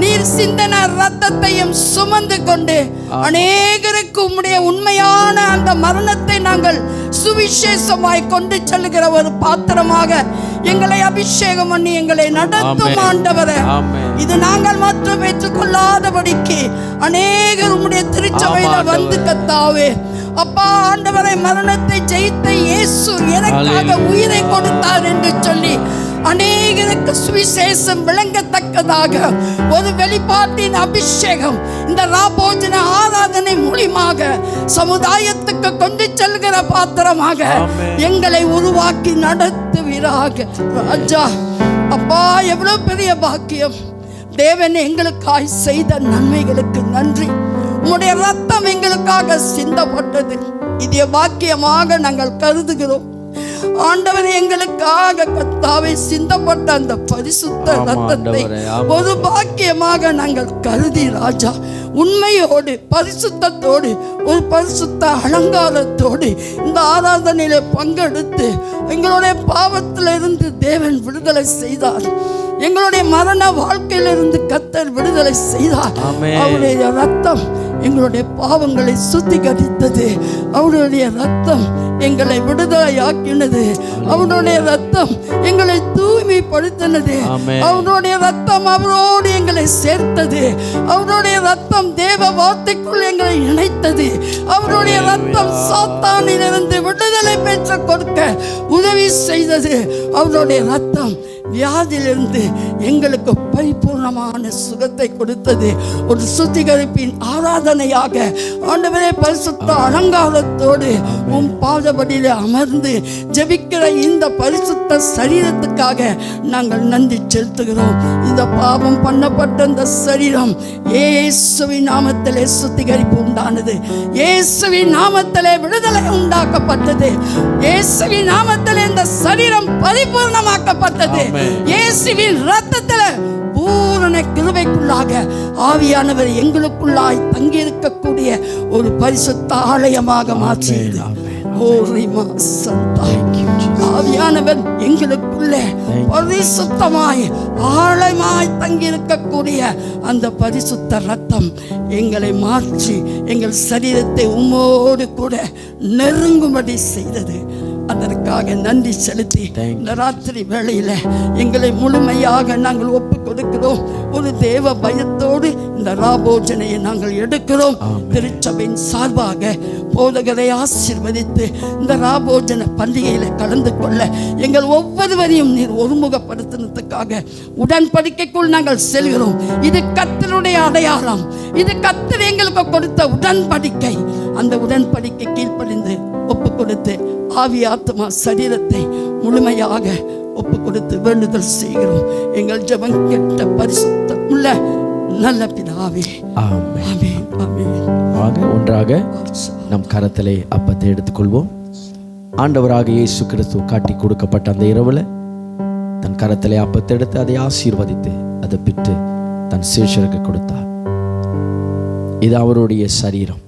நீர் சிந்தன ரத்தத்தையும் சுமந்து கொண்டு அநேகருக்கு உம்முடைய உண்மையான அந்த மரணத்தை நாங்கள் சுவிசேஷமாய் கொண்டு செல்லுகிற ஒரு பாத்திரமாக எங்களை அபிஷேகம் பண்ணி எங்களை நடத்தும் ஆண்டவரே. இது நாங்கள் மாற்றம் பெற்றுக்கொள்ளாதபடிக்கு அநேகர் உம்முடைய திருச்சபையில வந்து கத்தாவே அப்பா ஆண்டவரை மரணத்தை ஜெயித்த இயேசு எனக்காக உயிரை கொடுத்தார் என்று சொல்லி அநேகருக்கு சுவிசேஷம் விளங்கத்தக்கதாக ஒரு வெளிப்பாட்டின் அபிஷேகம் இந்த ராபோஜன ஆராதனை மூலமாக சமுதாயத்துக்கு கொண்டு செல்கிற பாத்திரமாக எங்களை உருவாக்கி நடத்துவீராக ராஜா. அப்பா, எவ்வளவு பெரிய பாக்கியம்! தேவன் எங்களுக்காய் செய்த நன்மைகளுக்கு நன்றி. உம்முடைய ரத்தம் எங்களுக்காக சிந்தப்பட்டது, இது பாக்கியமாக நாங்கள் கருதுகிறோம் ஆண்டவரே. எங்களுக்காக கர்த்தாவே சிந்தப்பட்ட அந்த பரிசுத்த ரத்தத்தை ஒரு பாக்கியமாக நாங்கள் கருதி ராஜா உண்மையோடு பரிசுத்தத்தோடு ஒரு பரிசுத்த அலங்காரத்தோடு இந்த ஆராதனையில பங்கெடுத்து எங்களுடைய பாவத்திலிருந்து தேவன் விடுதலை செய்தார். எங்களுடைய மரண வாழ்க்கையிலிருந்து கர்த்தர் விடுதலை செய்தார். அவருடைய ரத்தம் எங்களுடைய பாவங்களை சுத்திகரித்தது. அவருடைய ரத்தம் எங்களை விடுதலையாக்கினது. அவருடைய ரத்தம் எங்களை தூய்மைப்படுத்தினது. அவருடைய ரத்தம் அவரோடு எங்களை சேர்த்தது. அவருடைய ரத்தம் தேவ வார்த்தைக்குள் எங்களை இணைத்தது. அவருடைய ரத்தம் சாத்தானிலிருந்து விடுதலை பெற்று கொடுக்க உதவி செய்தது. அவருடைய ரத்தம் வியாதியிலிருந்து எங்களுக்கு பரிபூர்ணமான சுகத்தை கொடுத்தது. ஒரு சுத்திகரிப்பின் ஆராதனையாக ஆண்டவரே பரிசுத்த அலங்காரத்தோடு உம் பாதபடியிலே அமர்ந்து ஜெபிக்கிற இந்த பரிசுத்த சரீரத்துக்காக நாங்கள் நன்றி செலுத்துகிறோம். இந்த பாவம் பண்ணப்பட்ட இந்த சரீரம் இயேசுவின் நாமத்திலே சுத்திகரிப்பு உண்டானது. இயேசுவின் நாமத்திலே விடுதலை உண்டாக்கப்பட்டது. இயேசுவின் நாமத்திலே இந்த சரீரம் பரிபூர்ணமாக்கப்பட்டது. இயேசுவின் ரத்தத்தில் பூரண கிருபைக்குள்ளாக ஆவியானவர் எங்களுக்குள்ளாய் தங்கியிருக்கக்கூடிய ஒரு பரிசுத்த ஆலயமாக மாற்றியது. ஆவியானவர் எங்களுக்குள்ளே பரிசுத்தமாய் ஆழமாய் தங்கியிருக்கக்கூடிய அந்த பரிசுத்த ரத்தம் எங்களை மாற்றி எங்கள் சரீரத்தை உம்மோடு கூட நெருங்கும்படி செய்தது. அதற்காக நன்றி செலுத்தி இந்த ராத்திரி வேளையில எங்களை முழுமையாக நாங்கள் ஒப்பு கொடுக்கிறோம். ஒரு தேவ பயத்தோடு இந்த ராபோஜனையை நாங்கள் எடுக்கிறோம். திருச்சபையின் சார்பாக போதகரை ஆசீர்வதித்து இந்த ராபோஜன பண்டிகையில கலந்து கொள்ள எங்கள் ஒவ்வொருவரையும் நீர் ஒருமுகப்படுத்தினதுக்காக உடன்படிக்கைக்குள் நாங்கள் செல்கிறோம். இது கர்த்தருடைய அடையாளம். இது கர்த்தர் எங்களுக்கு கொடுத்த உடன்படிக்கை. அந்த உடன்படிக்கை கீழ்ப்படிந்து ஒப்பு கொடுத்து ஆவி ஆத்மா சரீரத்தை முழுமையாக ஒப்பு கொடுத்து வேண்டுதல் செய்கிறோம். எங்கள் ஜெபம் கேட்ட பரிசுத்த உள்ள நல்ல பிதாவே. ஆமென். ஆமென். ஒன்றாக நம் கரத்திலே அப்பத்தை எடுத்துக்கொள்வோம். ஆண்டவராக இயேசு கிறிஸ்து காட்டி கொடுக்கப்பட்ட அந்த இரவுல தன் கரத்திலே அப்பத்தை எடுத்து அதை ஆசீர்வதித்து அதை பிட்டு தன் சீஷருக்கு கொடுத்தார். இது அவருடைய சரீரம்,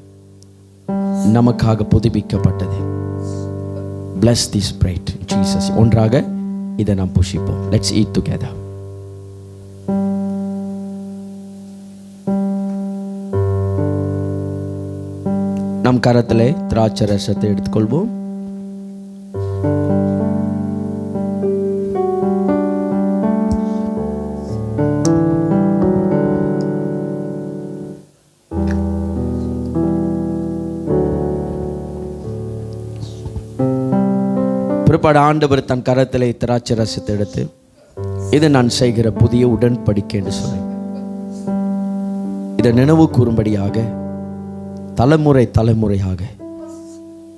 நமக்காக புதுப்பிக்கப்பட்டது. Bless this bread, Jesus. ஒன்றாக இதை நாம் புஷிப்போம். Let's eat together. நம் கரத்திலே திராட்சை ரசத்தை எடுத்துக்கொள்வோம். பிற்பாடு ஆண்டவர் தன் கரத்திலே திராட்சை ரசத்தை எடுத்து இது நான் செய்கிற புதிய உடன்படிக்கை என்று சொல்லி இதை நினைவு கூறும்படியாக தலைமுறை தலைமுறையாக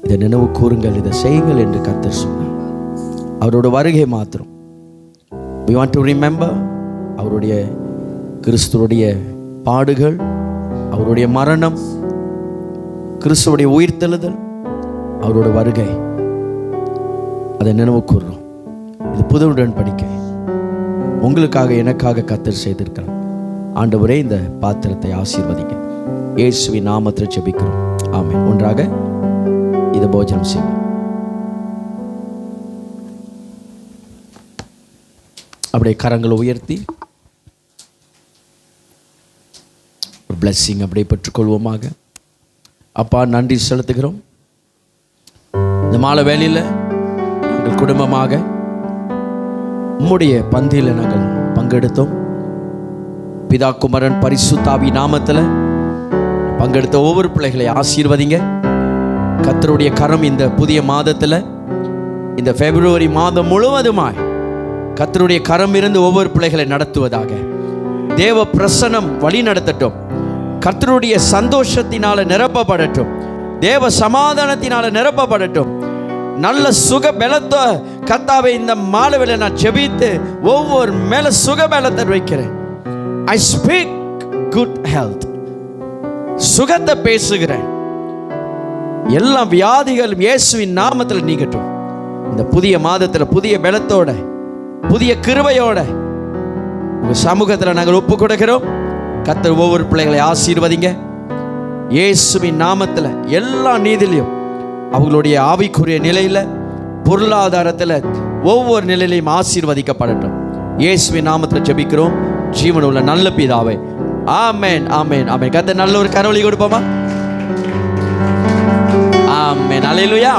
இதை நினைவு கூறுங்கள், இதை செய்யுங்கள் என்று கர்த்தர் சொன்னார். அவரோட வருகை மாத்திரம் we want to remember அவருடைய கிறிஸ்துவுடைய பாடுகள், அவருடைய மரணம், கிறிஸ்துவுடைய உயிர்த்தெழுதல், அவரோட வருகை, அதை நினைவு கூறுறோம். இது புது உடன்படிக்கை உங்களுக்காக எனக்காக கர்த்தர் செய்திருக்கிறார். ஆண்டவரே இந்த பாத்திரத்தை ஆசீர்வதிங்க. இயேசுவின் நாமத்தில் ஜெபிக்கிறோம். ஆமென். ஒன்றாக இதை போஜனம் செய்வோம். அப்படியே கரங்களை உயர்த்தி ஒரு பிளஸ்ஸிங் அப்படியே பெற்றுக்கொள்வோமாக. அப்பா நன்றி செலுத்துகிறோம். இந்த மாலை வேளையில் நாங்கள் குடும்பமாக உம்முடைய பந்தியில் நாங்கள் பங்கெடுத்தோம். பிதா குமரன் பரிசுத்தாவி நாமத்தில் பங்கெடுத்த ஒவ்வொரு பிள்ளைகளை ஆசீர்வதிங்க. கர்த்தருடைய கரம் இந்த புதிய மாதத்தில், இந்த பிப்ரவரி மாதம் முழுவதுமாய் கர்த்தருடைய கரம் இருந்து ஒவ்வொரு பிள்ளைகளை நடத்துவதாக. தேவ பிரசன்னம் வழி நடத்தட்டும். கர்த்தருடைய சந்தோஷத்தினால நிரப்பப்படட்டும். தேவ சமாதானத்தினால நிரப்பப்படட்டும். நல்ல சுக பலத்தை கர்த்தாவே இந்த மாலையில நான் ஜெபித்து ஒவ்வொரு மேல சுக பலத்தை வைக்கிறேன். I speak good health. சுகத்தை பேசுகிறேன். எல்லா வியாதிகளும் இயேசுவின் நாமத்தில் நீங்கட்டும். இந்த புதிய மாதத்தில் புதிய பலத்தோட புதிய கிருபையோட உங்க சமூகத்தில் நாங்கள் ஒப்பு கொடுக்கிறோம். கர்த்தர் ஒவ்வொரு பிள்ளைகளை ஆசீர்வதிங்க. இயேசுவின் நாமத்தில் எல்லா நீதிலையும் அவங்களுடைய ஆவிக்குரிய நிலையில், பொருளாதாரத்தில், ஒவ்வொரு நிலையிலையும் ஆசீர்வதிக்கப்படட்டும். இயேசுவின் நாமத்தில் ஜெபிக்கிறோம் ஜீவனுள்ள நல்ல பிதாவே. ஆமென், ஆமென், ஆமென். கர்த்தர் நல்ல ஒரு கரவொலி கொடுப்போமா? ஆமென், அல்லேலூயா.